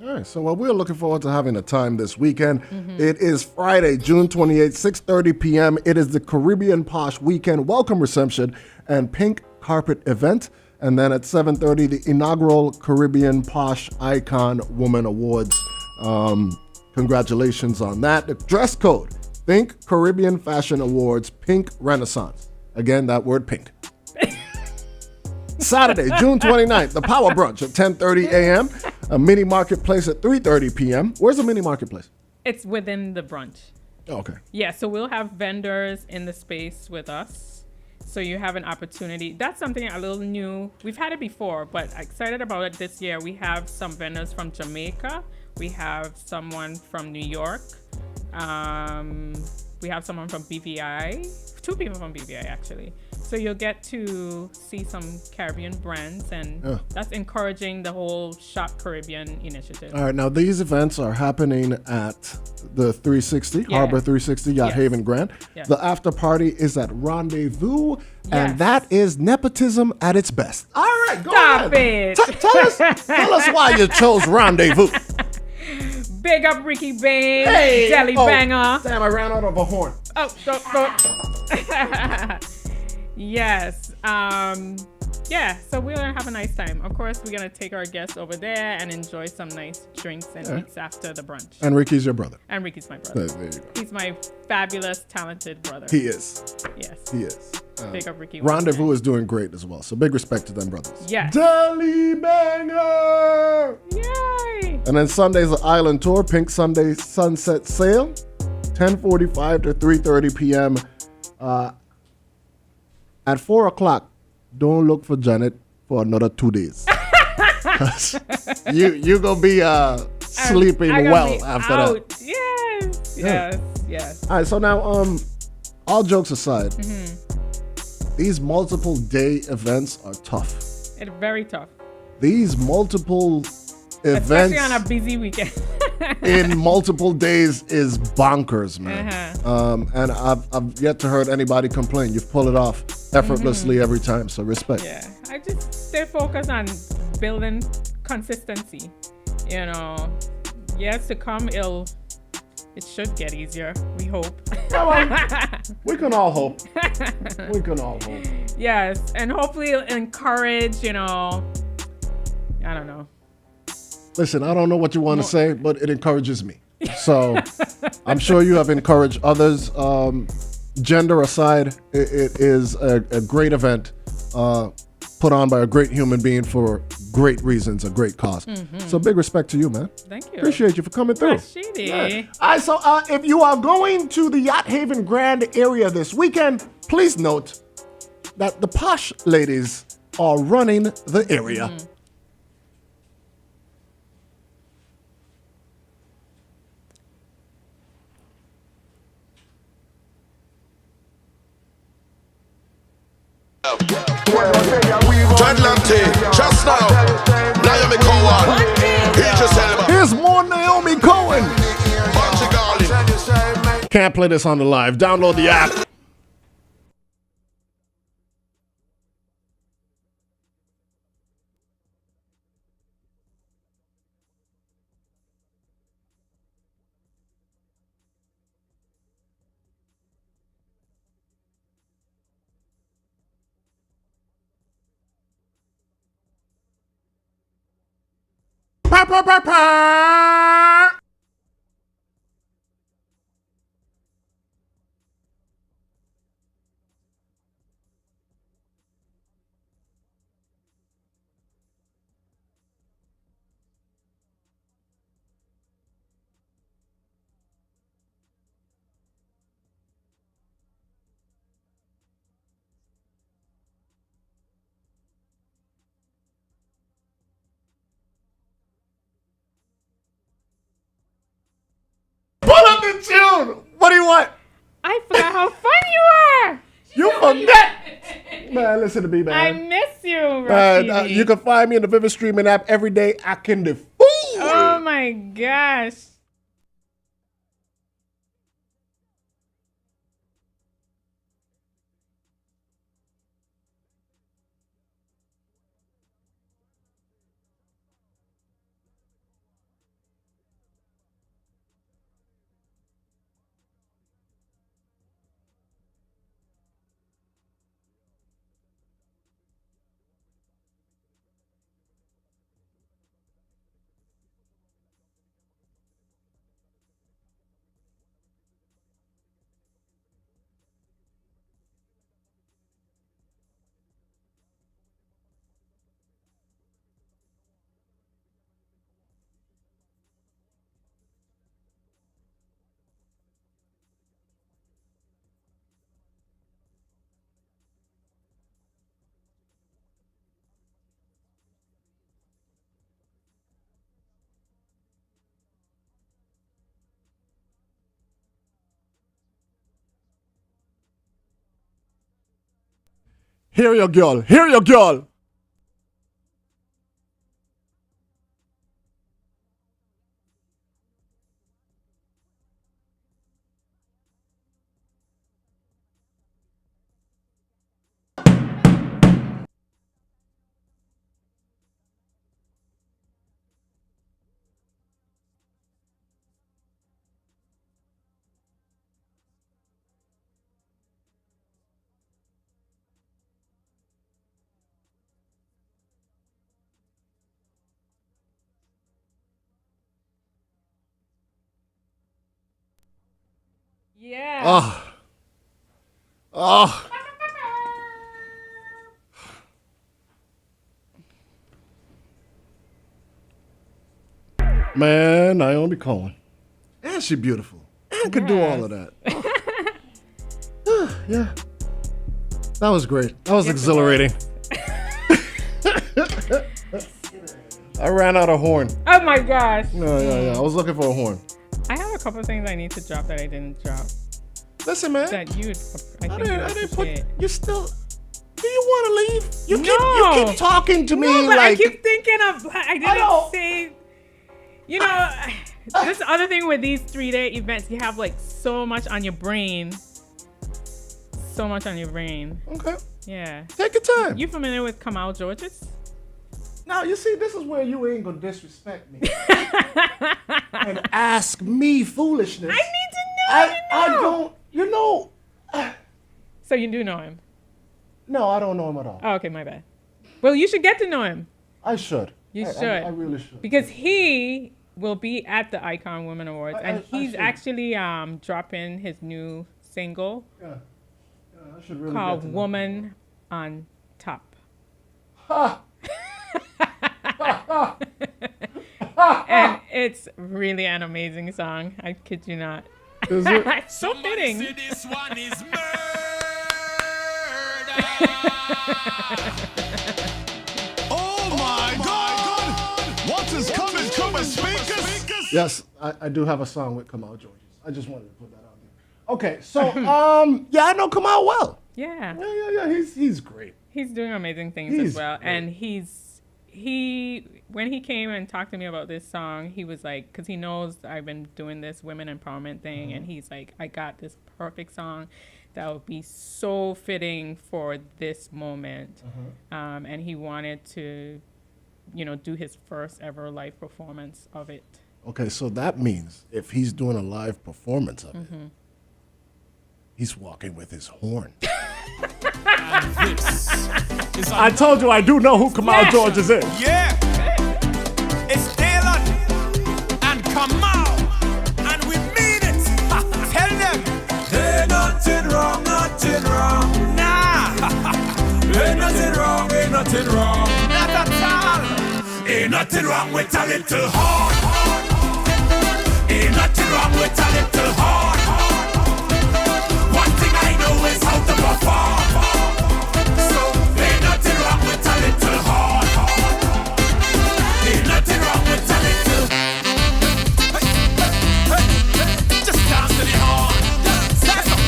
All right, so we're looking forward to having a time this weekend. It is Friday, June 28th, 6:30 p.m. It is the Caribbean Posh Weekend Welcome Reception and Pink Carpet Event. And then at 7:30, the inaugural Caribbean Posh Icon Woman Awards. Congratulations on that. The dress code, think Caribbean Fashion Awards, Pink Renaissance. Again, that word pink. Saturday, June 29th, the Power Brunch at 10:30 a.m. A mini marketplace at 3:30 p.m. Where's the mini marketplace?
It's within the brunch.
Oh, okay.
Yeah, so we'll have vendors in the space with us. So you have an opportunity. That's something a little new. We've had it before, but excited about it this year. We have some vendors from Jamaica. We have someone from New York. We have someone from BVI. 2 people from BVI, actually. So you'll get to see some Caribbean brands, and that's encouraging the whole Shop Caribbean initiative.
All right, now these events are happening at the 360,
Yeah.
Harbor 360, Yacht
Yes.
Haven Grand.
Yes.
The after party is at Rendezvous, and
Yes.
that is nepotism at its best. All right, go
Stop
ahead.
it.
Tell us why you chose Rendezvous.
Big up Ricky Bain, Jelly Banger.
Damn, I ran out of a horn.
Oh, yes. Yeah, so we're gonna have a nice time. Of course, we're gonna take our guests over there and enjoy some nice drinks and eats after the brunch.
And Ricky's your brother.
And Ricky's my brother.
There you go.
He's my fabulous, talented brother.
He is.
Yes.
He is.
Big up Ricky.
Rendezvous is doing great as well. So big respect to them brothers.
Yes.
Deli Banger!
Yay!
And then Sunday's the Island Tour, Pink Sunday Sunset Sail, 10:45 to 3:30 p.m. At 4 o'clock, don't look for Janette for another 2 days. you gonna be sleeping well after that.
Yes.
All right, so now all jokes aside, these multiple day events are tough.
It's very tough.
These multiple
Especially
events
on a busy weekend.
in multiple days is bonkers, man. And I've yet to heard anybody complain. You've pulled it off effortlessly every time, so respect.
Yeah, I just stay focused on building consistency. You know, years to come, it should get easier. We hope.
We can all hope. We can all hope.
Yes, and hopefully it'll encourage, I don't know.
Listen, I don't know what you want to say, but it encourages me. So I'm sure you have encouraged others. Gender aside, it is a great event put on by a great human being for great reasons, a great cause. So big respect to you, man.
Thank you.
Appreciate you for coming through.
Rashidi.
Yeah. All right, so if you are going to the Yacht Haven Grand area this weekend, please note that the Posh ladies are running the area.
Atlante, just now, Naomi Cohen.
Here's more Naomi Cohen. Can't play this on the live. Download the app. Pa, pa, pa, pa. Pull up the tune. What do you want?
I forgot how fun you are.
You forget. Man, listen to me, man.
I miss you, Rashidi.
You can find me in the Vivid Streaming app every day. I can the fool.
Oh my gosh.
Hear your girl. Hear your girl.
Yeah.
Oh. Oh. Man, Naomi Cohen. And she beautiful. And could do all of that. Yeah. That was great. That was exhilarating. I ran out of horn.
Oh my gosh.
Yeah. I was looking for a horn.
I have a couple of things I need to drop that I didn't drop.
Listen, man.
That you would, I think you
I didn't put.
appreciate.
You still. Do you want to leave? You
No.
keep talking to me
No, but
like.
I keep thinking of. I didn't say. You know, this other thing with these 3-day events, you have like so much on your brain. So much on your brain.
Okay.
Yeah.
Take your time.
You familiar with Kamal Georges?
Now, you see, this is where you ain't gonna disrespect me and ask me foolishness.
I need to know.
I don't, you know.
So you do know him?
No, I don't know him at all.
Oh, okay, my bad. Well, you should get to know him.
I should.
You
I
should.
I really should.
Because he will be at the Icon Women Awards, and
I
he's
should.
actually dropping his new single
Yeah, I should really
called
get to know
Woman on Top.
Ha!
And it's really an amazing song. I kid you not.
Is it?
It's so fitting.
This one is murder.
Oh my God! What is coming to my speakers?
Yes, I do have a song with Kamal Georges. I just wanted to put that out there. Okay, so yeah, I know Kamal well.
Yeah.
Yeah. He's great.
He's doing amazing things
He's
as well.
great.
And when he came and talked to me about this song, he was like, because he knows I've been doing this women empowerment thing, and he's like, I got this perfect song that would be so fitting for this moment. And he wanted to, do his first ever live performance of it.
Okay, so that means if he's doing a live performance of it, he's walking with his horn. I told you I do know who Kamal Georges is.
Yeah. It's Dylan and Kamal, and we mean it. Tell them. Ain't nothing wrong, nothing wrong. Nah. Ain't nothing wrong, ain't nothing wrong. Not at all. Ain't nothing wrong with a little heart. Ain't nothing wrong with a little heart. One thing I know is how to perform. So ain't nothing wrong with a little heart. Ain't nothing wrong with a little. Hey, just dance to the heart. Dance up.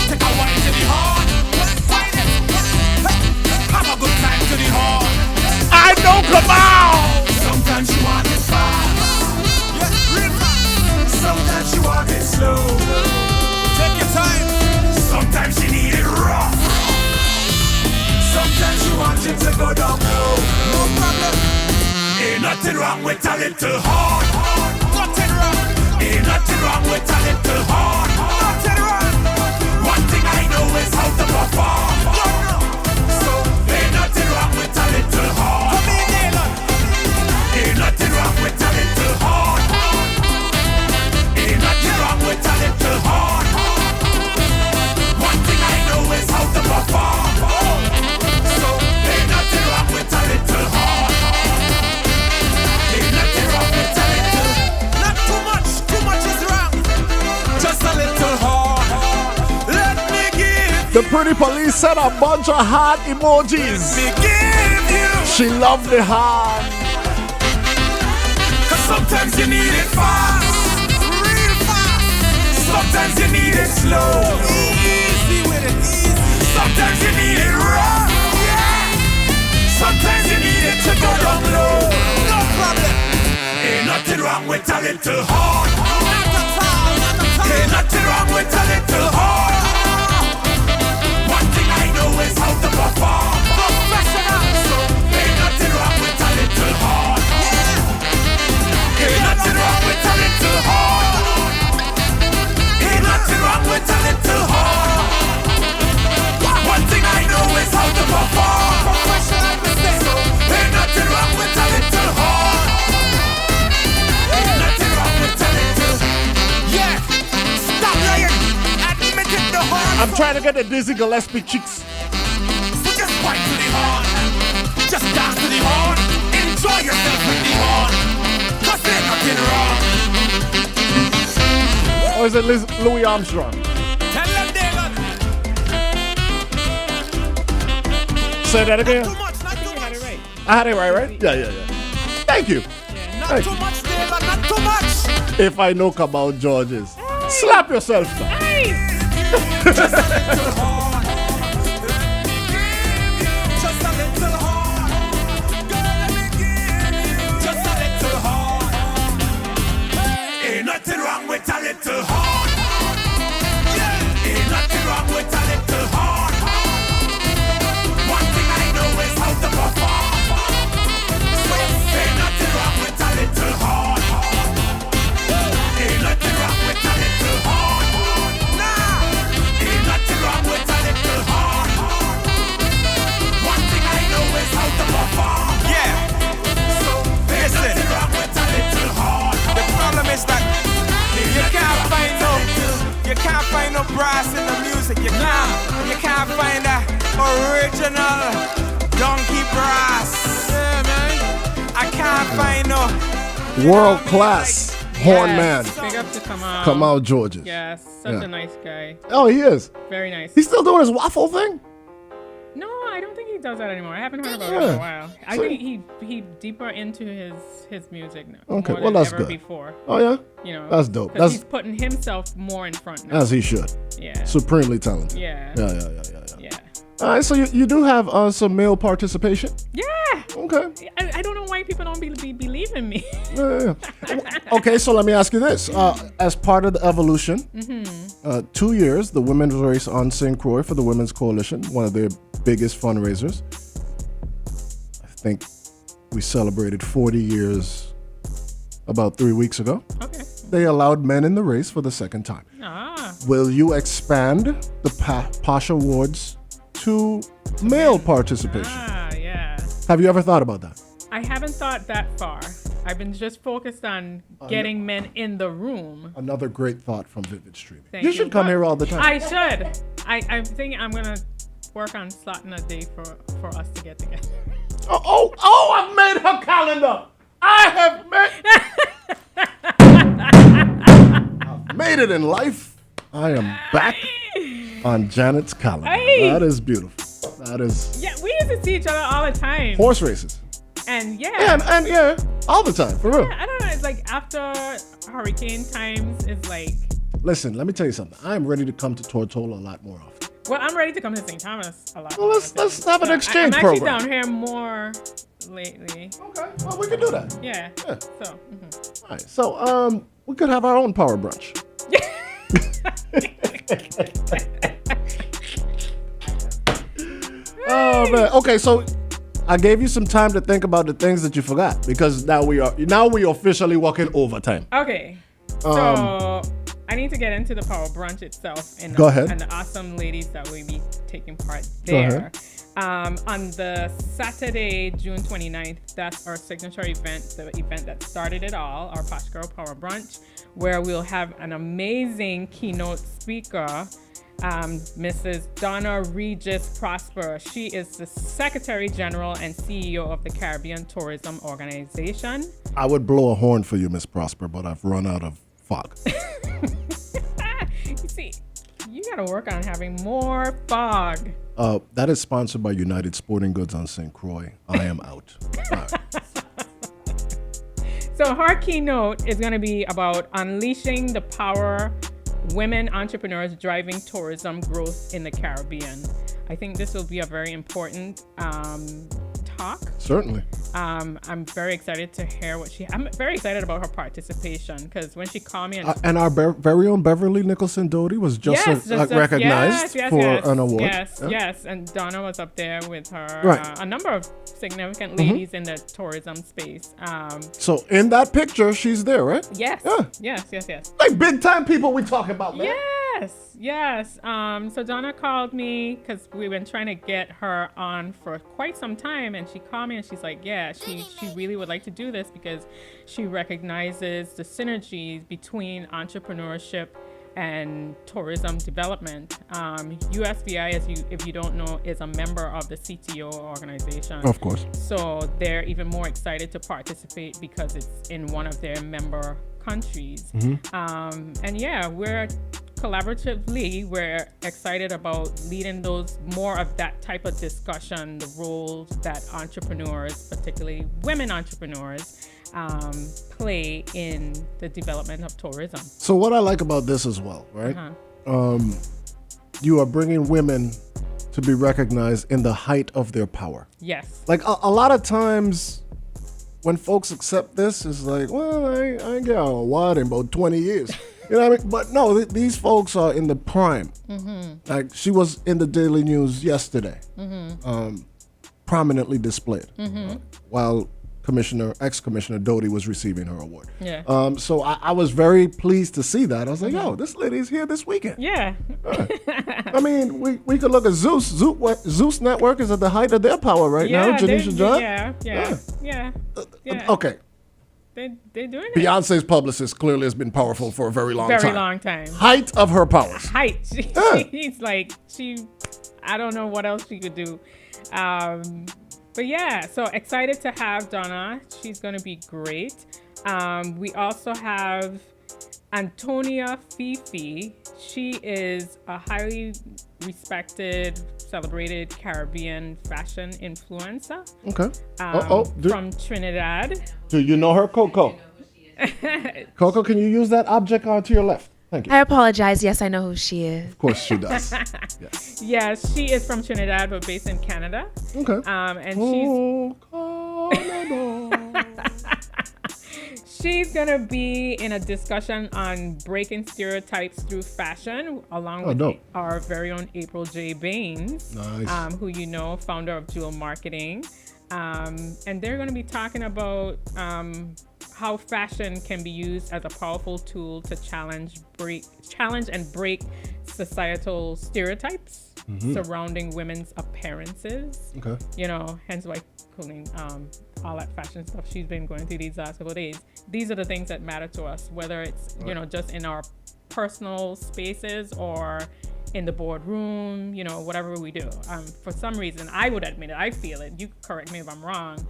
Take a wine to the heart. Wine it. Have a good time to the heart.
I know Kamal!
Sometimes you want it fast. Sometimes you want it slow. Take your time. Sometimes you need it rough. Sometimes you want it to go down low. No problem. Ain't nothing wrong with a little heart. Nothing wrong. Ain't nothing wrong with a little heart. Nothing wrong. One thing I know is how to perform. So ain't nothing wrong with a little heart. Ain't nothing wrong with a little heart. Ain't nothing wrong with a little heart. One thing I know is how to perform. So ain't nothing wrong with a little heart. Ain't nothing wrong with a little. Not too much is wrong. Just a little heart. Let me give.
The pretty police sent a bunch of heart emojis.
Me give you.
She loved the heart.
Cause sometimes you need it fast. Real fast. Sometimes you need it slow. Easy with it, easy. Sometimes you need it rough. Yeah. Sometimes you need it to go down low. No problem. Ain't nothing wrong with a little heart. Not at all, not at all. Ain't nothing wrong with a little heart. One thing I know is how to perform. Professional. So ain't nothing wrong with a little heart. Yeah. Ain't nothing wrong with a little heart. Ain't nothing wrong with a little heart. One thing I know is how to perform. Professional mistake. So ain't nothing wrong with a little heart. Ain't nothing wrong with a little. Yeah.
I'm trying to get the Dizzy Gillespie cheeks.
So just fight to the horn. Just dance to the horn. Enjoy yourself with the horn. Cause there's nothing wrong.
Or is it Louis Armstrong?
Tell them they got
Say that again.
too much, not too
You had
much.
it right.
I had it right? Yeah. Thank you.
Not
Thank
too
you.
much, Taylor, not too much.
If I know about Georges. Slap yourself, sir.
Hey!
Just a little horn. Just a little horn. Girl, let me give you just a little horn. Ain't nothing wrong with a little horn. Yeah. Ain't nothing wrong with a little horn. One thing I know is how to perform. So ain't nothing wrong with a little horn. Ain't nothing wrong with a little horn. Nah. Ain't nothing wrong with a little horn. One thing I know is how to perform. Yeah. So ain't nothing wrong with a little horn. The problem is that you can't find no brass in the music. You can't find that original donkey brass. Yeah, man. I can't find no
World class horn man.
Big up to Kamal.
Come out, Georges.
Yes, such
Yeah.
a nice guy.
Oh, he is.
Very nice.
He's still doing his waffle thing?
No, I don't think he does that anymore. I haven't heard about it
Yeah.
in a while. I
So-
think he deeper into his music now.
Okay,
more
well,
than
that's
ever
good.
Before,
Oh, yeah?
you know.
That's dope.
'Cause
That's
he's putting himself more in front now.
as he should.
Yeah.
Supremely talented.
Yeah.
Yeah.
Yeah.
All right, so you do have some male participation?
Yeah.
Okay.
I don't know why people don't believe in me.
Yeah. Okay, so let me ask you this. As part of the evolution, 2 years, the women's race on St. Croix for the Women's Coalition, one of their biggest fundraisers. I think we celebrated 40 years about 3 weeks ago.
Okay.
They allowed men in the race for the second time.
Ah.
Will you expand the Posh Awards to male participation?
Ah, yeah.
Have you ever thought about that?
I haven't thought that far. I've been just focused on getting men in the room.
Another great thought from Vivid Streaming.
Thank
You should come
But
here all the time.
I should. I think I'm gonna work on slotting a day for us to get together.
Oh, I've made her calendar. I have I've made it in life. I am back on Janet's calendar.
Hey.
That is beautiful. That is
Yeah, we used to see each other all the time.
horse races.
And yeah.
And yeah, all the time, for real.
I don't know. It's like after hurricane times, it's like,
Listen, let me tell you something. I am ready to come to Tortola a lot more often.
well, I'm ready to come to St. Thomas a lot.
Well,
more
let's
too.
have an
So
exchange
I'm actually
program.
down here more lately.
Okay, well, we can do that.
Yeah.
Yeah.
So.
All right, so we could have our own power brunch. Oh man. Okay, so I gave you some time to think about the things that you forgot because now we officially working overtime.
Okay. So I need to get into the power brunch itself and
Go ahead.
and the awesome ladies that will be taking part
Go ahead.
there. On the Saturday, June 29th, that's our signature event, the event that started it all, our Posh Girl Power Brunch, where we'll have an amazing keynote speaker, Mrs. Donna Regis Prosper. She is the Secretary General and CEO of the Caribbean Tourism Organization.
I would blow a horn for you, Miss Prosper, but I've run out of fog.
You see, you gotta work on having more fog.
That is sponsored by United Sporting Goods on St. Croix. I am out. All right.
So her keynote is gonna be about unleashing the power women entrepreneurs driving tourism growth in the Caribbean. I think this will be a very important talk.
Certainly.
I'm very excited to hear I'm very excited about her participation because when she called me
And our very own Beverly Nicholson Doty was just recognized for an award.
Yes,
Yeah.
yes. And Donna was up there with her,
Right.
a number of significant ladies in the tourism space.
So in that picture, she's there, right?
Yes,
Yeah.
yes.
Like big time people we talking about, man.
Yes. So Donna called me because we've been trying to get her on for quite some time, and she called me and she's like, yeah, she really would like to do this because she recognizes the synergies between entrepreneurship and tourism development. USVI, if you don't know, is a member of the CTO organization.
Of course.
So they're even more excited to participate because it's in one of their member countries. And yeah, we're excited about leading more of that type of discussion, the roles that entrepreneurs, particularly women entrepreneurs, play in the development of tourism.
So what I like about this as well, right? You are bringing women to be recognized in the height of their power.
Yes.
Like a lot of times when folks accept this, it's like, well, I ain't got a award in about 20 years. You know what I mean? But no, these folks are in the prime. Like she was in the Daily News yesterday, prominently displayed, while ex-Commissioner Doty was receiving her award.
Yeah.
So I was very pleased to see that. I was like, yo, this lady's here this weekend.
Yeah.
I mean, we could look at Zeus. Zeus Network is at the height of their power right now. Janisha John.
Yeah.
Okay.
They're doing it.
Beyonce's publicist clearly has been powerful for a very long time.
time.
Height of her powers.
Height. She's like, I don't know what else she could do. But yeah, so excited to have Donna. She's going to be great. We also have Antonia Fifi. She is a highly respected, celebrated Caribbean fashion influencer.
Okay.
From Trinidad.
Do you know her, Coco? Coco, can you use that object to your left? Thank you.
I apologize. Yes, I know who she is.
Of course she does. Yes.
Yes, she is from Trinidad, but based in Canada.
Okay.
And she's gonna be in a discussion on breaking stereotypes through fashion, along with our very own April J. Baines, who you know, founder of Jewel Marketing. And they're gonna be talking about how fashion can be used as a powerful tool to challenge and break societal stereotypes surrounding women's appearances. Okay. You know, hence why calling all that fashion stuff she's been going through these last couple of days. These are the things that matter to us, whether it's, you know, just in our personal spaces or in the boardroom, you know, whatever we do. For some reason, I would admit it, I feel it, you correct me if I'm wrong,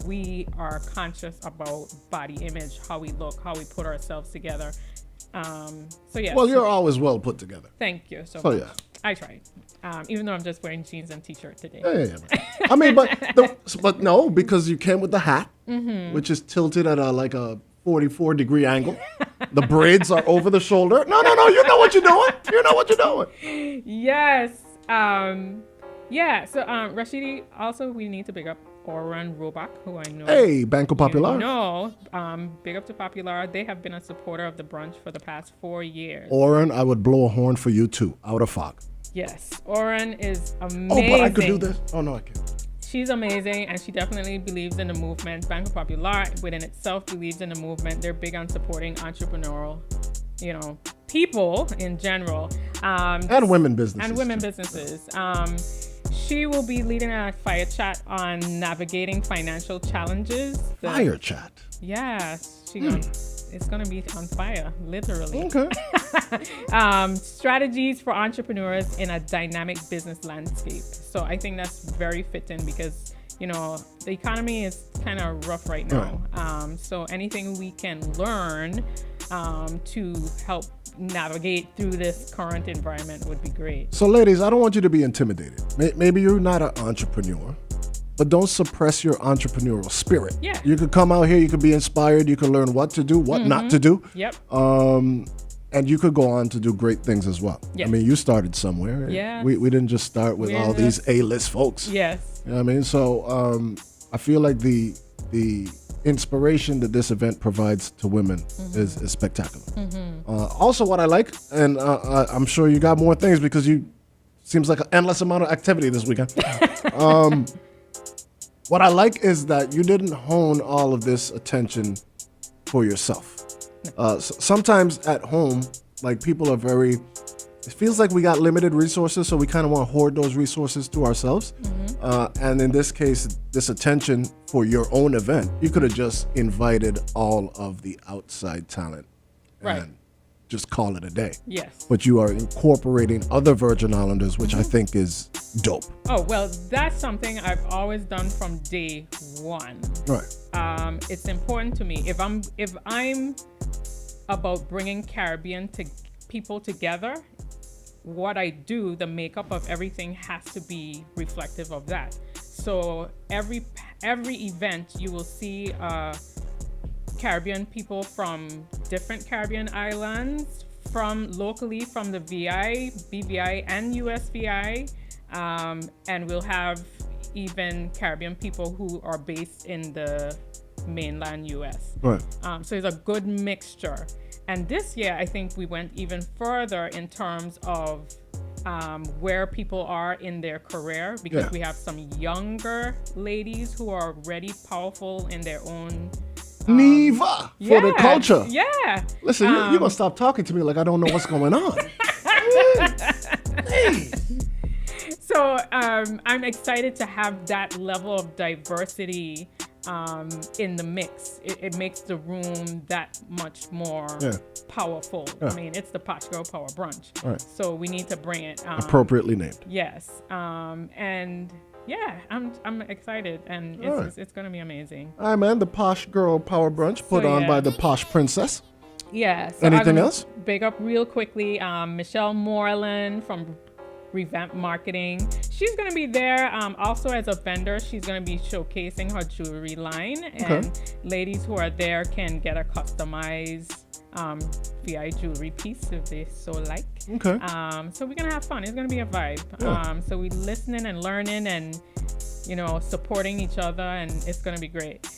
we are conscious about body image, how we look, how we put ourselves together. So yeah.
Well, you're always well put together.
Thank you so much.
Oh yeah.
I tried, even though I'm just wearing jeans and t-shirt today.
Yeah. I mean, but no, because you came with the hat, which is tilted at like a 44-degree angle. The braids are over the shoulder. No, you know what you're doing. You know what you're doing.
Yes. Yeah. So Rashidi, also we need to big up Oran Robach, who I know.
Hey, Banco Popular.
No, big up to Popular. They have been a supporter of the brunch for the past 4 years.
Oran, I would blow a horn for you too, out of fog.
Yes, Oran is amazing.
Oh, but I could do this. Oh no, I can't.
She's amazing, and she definitely believes in the movement. Banco Popular, within itself, believes in the movement. They're big on supporting entrepreneurial, you know, people in general.
And women businesses.
And women businesses. She will be leading a fire chat on navigating financial challenges.
Fire chat?
Yes. It's going to be on fire, literally.
Okay.
Strategies for entrepreneurs in a dynamic business landscape. So I think that's very fitting because, you know, the economy is kind of rough right now.
Right.
So anything we can learn to help navigate through this current environment would be great.
So ladies, I don't want you to be intimidated. Maybe you're not an entrepreneur, but don't suppress your entrepreneurial spirit.
Yeah.
You could come out here, you could be inspired, you could learn what to do, what not to do.
Yep.
And you could go on to do great things as well.
Yes.
I mean, you started somewhere.
Yeah.
We didn't just start with all these A-list folks.
Yes.
You know what I mean? So I feel like the inspiration that this event provides to women is spectacular. Also, what I like, and I'm sure you got more things because seems like an endless amount of activity this weekend. What I like is that you didn't hone all of this attention for yourself. Sometimes at home, like people are it feels like we got limited resources, so we kind of want to hoard those resources to ourselves. And in this case, this attention for your own event, you could have just invited all of the outside talent and just call it a day.
Yes.
But you are incorporating other Virgin Islanders, which I think is dope.
Oh, well, that's something I've always done from day one.
Right.
It's important to me. If I'm about bringing Caribbean people together, what I do, the makeup of everything has to be reflective of that. So every event you will see Caribbean people from different Caribbean islands, from locally from the VI, BVI, and USVI, and we'll have even Caribbean people who are based in the mainland US.
Right.
So it's a good mixture. And this year, I think we went even further in terms of where people are in their career, because we have some younger ladies who are already powerful in their own
Neva for the culture.
Yeah.
Listen, you're going to stop talking to me like I don't know what's going on. Hey.
So I'm excited to have that level of diversity in the mix. It makes the room that much more powerful. I mean, it's the Posh Girl Power Brunch.
Right.
So we need to bring it.
Appropriately named.
Yes. And yeah, I'm excited, and it's going to be amazing.
All right, man. The Posh Girl Power Brunch put on by the Posh Princess.
Yeah. So
Anything else?
Big up real quickly. Michelle Moreland from Revamp Marketing. She's going to be there also as a vendor. She's going to be showcasing her jewelry line. And ladies who are there can get a customized VI jewelry piece if they so like.
Okay.
So we're going to have fun. It's going to be a vibe.
Yeah.
So we're listening and learning and, supporting each other, and it's going to be great.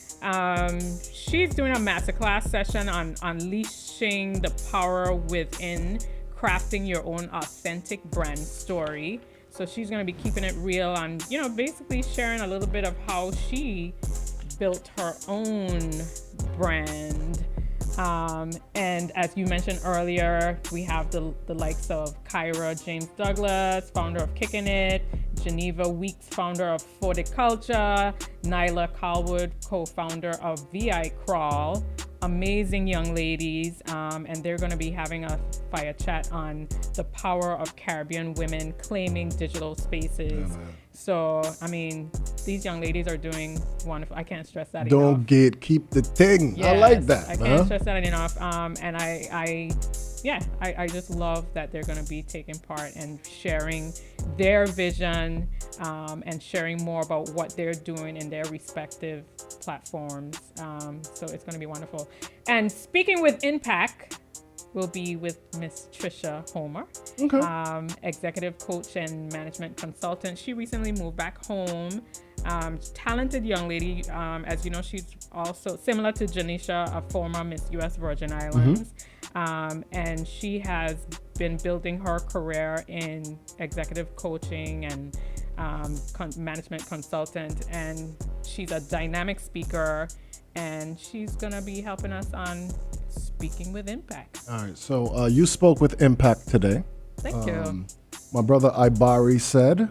She's doing a masterclass session on unleashing the power within, crafting your own authentic brand story. So she's going to be keeping it real and, basically sharing a little bit of how she built her own brand. And as you mentioned earlier, we have the likes of Kyra James Douglas, founder of Kickin' It, Geneva Weeks, founder of Culture, Nyla Calwood, co-founder of VI Crawl. Amazing young ladies, and they're going to be having a fire chat on the power of Caribbean women claiming digital spaces. So, I mean, these young ladies are doing wonderful. I can't stress that enough.
Keep the thing.
Yes,
I like that.
I can't stress that enough. And I just love that they're going to be taking part and sharing their vision and sharing more about what they're doing in their respective platforms. So it's going to be wonderful. And speaking with impact, we'll be with Miss Trisha Homer, executive coach and management consultant. She recently moved back home. Talented young lady. As you know, she's also similar to Janisha, a former Miss US Virgin Islands. And she has been building her career in executive coaching and management consultant. And she's a dynamic speaker, and she's going to be helping us on Speaking with Impact.
All right. So you spoke with Impact today.
Thank you.
My brother Ibari said,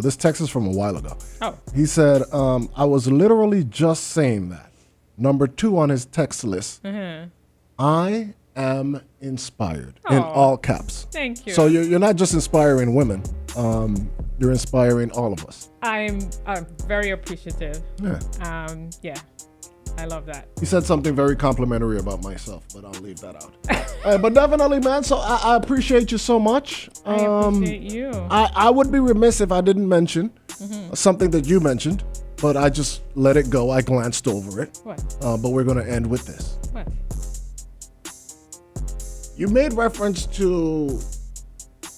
this text is from a while ago.
Oh.
He said, I was literally just saying that. Number 2 on his text list. I am inspired in all caps.
Thank you.
So you're not just inspiring women. You're inspiring all of us.
I'm very appreciative.
Yeah.
I love that.
He said something very complimentary about myself, but I'll leave that out. But definitely, man. So I appreciate you so much.
I appreciate you.
I would be remiss if I didn't mention something that you mentioned, but I just let it go. I glanced over it.
What?
But we're going to end with this.
What?
You made reference to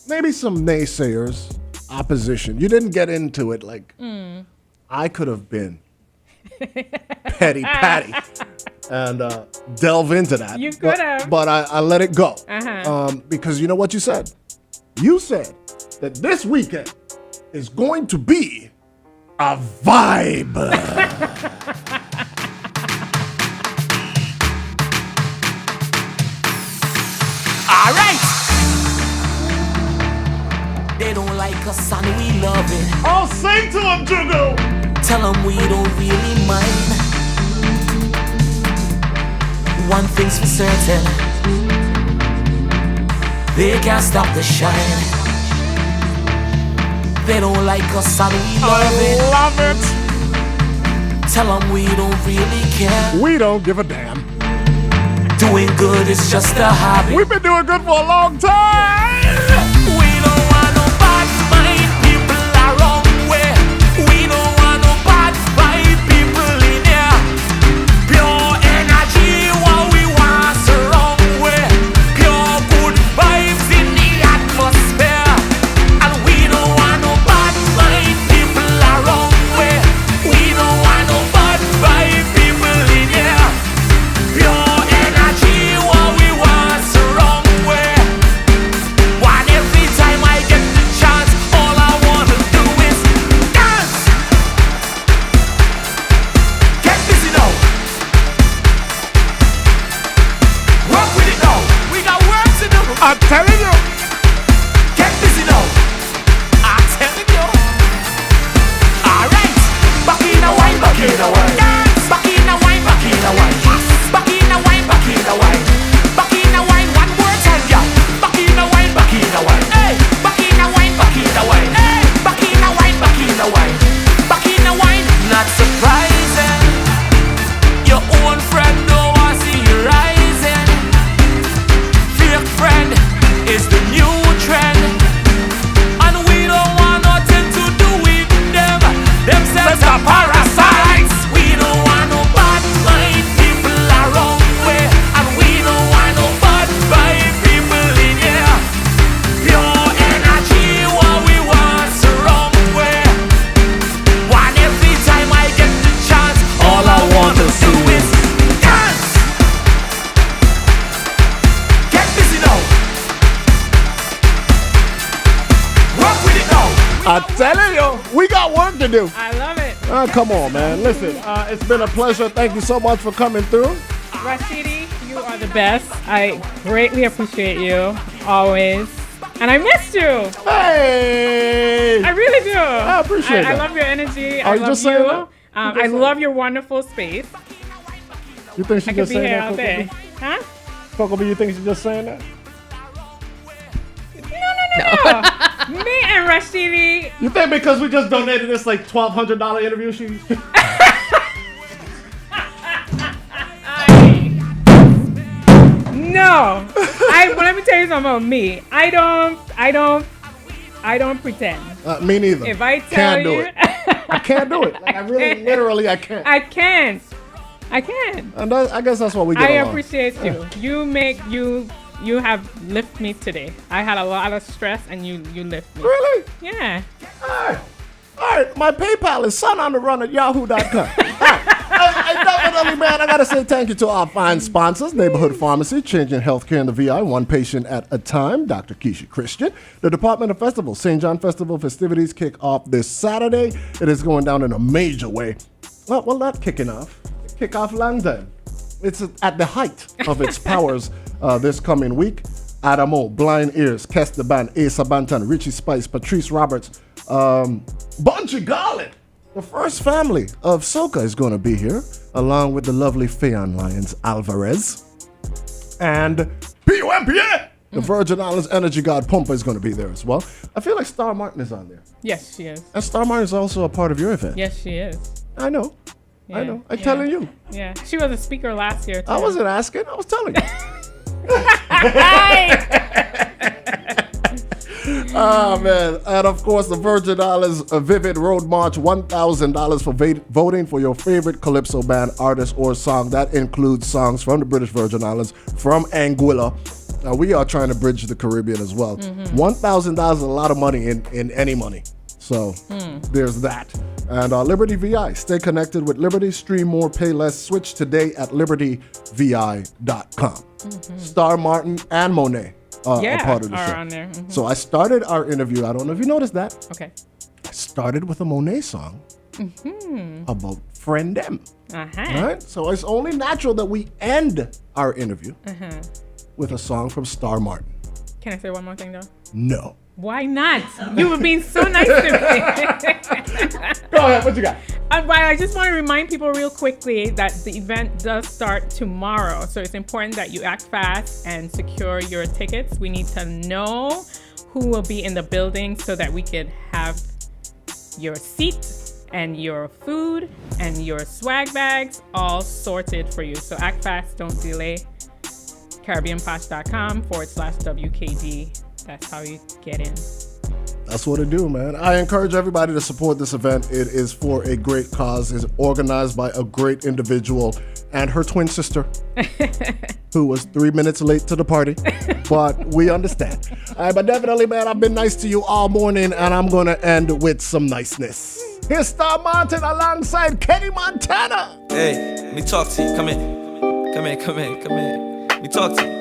maybe some naysayers, opposition. You didn't get into it like I could have been petty Patty and delve into that.
You could have.
But I let it go. Because you know what you said? You said that this weekend is going to be a vibe.
All right. They don't like us and we love it.
I'll sing to him, Jugo.
Tell them we don't really mind. one thing's for certain, they can't stop the shine. They don't like us and we love it. Tell them we don't really care.
We don't give a damn.
Doing good is just a hobby.
We've been doing good for a long time.
We don't want no bad mind people around where. We don't want no bad vibe people in here. Pure energy, what we want surround where. Pure good vibes in the atmosphere. And we don't want no bad mind people around where. We don't want no bad vibe people in here. Pure energy, what we want surround where. One every time I get the chance, all I wanna do is dance. Get busy now. Work with it now. We got work to do.
I'm telling you.
Get busy now. I'm telling you. Alright. Back in a wine, back in a wine. Dance. Back in a wine, back in a wine. Back in a wine, back in a wine. Back in a wine, one more time, yeah. Back in a wine, back in a wine. Hey. Back in a wine, back in a wine. Hey. Back in a wine, back in a wine. Back in a wine. Not surprising. Your own friend don't want to see you rising. Fake friend is the new trend. And we don't want nothing to do with them. Themselves are parasites. We don't want no bad mind people around where. And we don't want no bad vibe people in here. Pure energy, what we want surround where. One every time I get the chance, all I want to do is dance. Get busy now. Work with it now.
I'm telling you, we got work to do.
I love it.
Come on, man. Listen, it's been a pleasure. Thank you so much for coming through.
Rashidi, you are the best. I greatly appreciate you, always. And I missed you.
Hey!
I really do.
I appreciate
I
that.
love your energy.
Are
I
you
love
just saying that?
I love your wonderful space.
You think she
I could
just
be
saying
here
that?
all day. Huh?
Huckabee, you think she's just saying that?
No. Me and Rashidi.
You think because we just donated this like $1,200 interview, she...
No. Let me tell you something about me. I don't pretend.
me neither.
If I tell
can't do
you,
it. I can't do it. Like, I really, literally, I can't.
I can't.
And I guess that's what we get
I
along.
appreciate you. You have lifted me today. I had a lot of stress, and you lift me.
Really?
Yeah.
All right. My PayPal is sonontheRun@yahoo.com. Hey, definitely, man, I got to say thank you to our fine sponsors, Neighborhood Pharmacy, changing healthcare in the VI, one patient at a time, Dr. Keisha Christian. The Department of Festivals, St. John Festival festivities kick off this Saturday. It is going down in a major way. Well, not kicking off. Kick off long time. It's at the height of its powers this coming week. Adamo, Blind Ears, Kes the Band, Asa Bantan, Richie Spice, Patrice Roberts, Bungie Garland. The first family of Soca is going to be here, along with the lovely Feon Lions Alvarez. And PUMPA, the Virgin Islands Energy God Pumpa is going to be there as well. I feel like Star Martin is on there.
Yes, she is.
And Star Martin is also a part of your event.
Yes, she is.
I know. I know. I'm telling you.
Yeah. She was a speaker last year, too.
I wasn't asking. I was telling you. Oh, man. And, of course, the Virgin Islands Vivid Road March, $1,000 for voting for your favorite Calypso band, artist, or song. That includes songs from the British Virgin Islands, from Anguilla. Now, we are trying to bridge the Caribbean as well. $1,000 is a lot of money in any money. So there's that. And Liberty VI. Stay connected with Liberty. Stream more, pay less. Switch today at libertyvi.com. Star Martin and Monet are part of the show.
On there.
So I started our interview. I don't know if you noticed that.
Okay.
I started with a Monet song about Friend M. Right? So it's only natural that we end our interview with a song from Star Martin.
Can I say one more thing, though?
No.
Why not? You were being so nice to me.
Go ahead. What you got?
I just want to remind people real quickly that the event does start tomorrow. So it's important that you act fast and secure your tickets. We need to know who will be in the building so that we could have your seat and your food and your swag bags all sorted for you. So act fast, don't delay. CaribbeanPosh.com/WKD. That's how you get in.
That's what it do, man. I encourage everybody to support this event. It is for a great cause. It's organized by a great individual and her twin sister, who was 3 minutes late to the party, but we understand. All right, but definitely, man, I've been nice to you all morning, and I'm going to end with some niceness. Here's Star Martin alongside Kenny Montana.
Hey, let me talk to you. Come in. Come in. Me talk to you.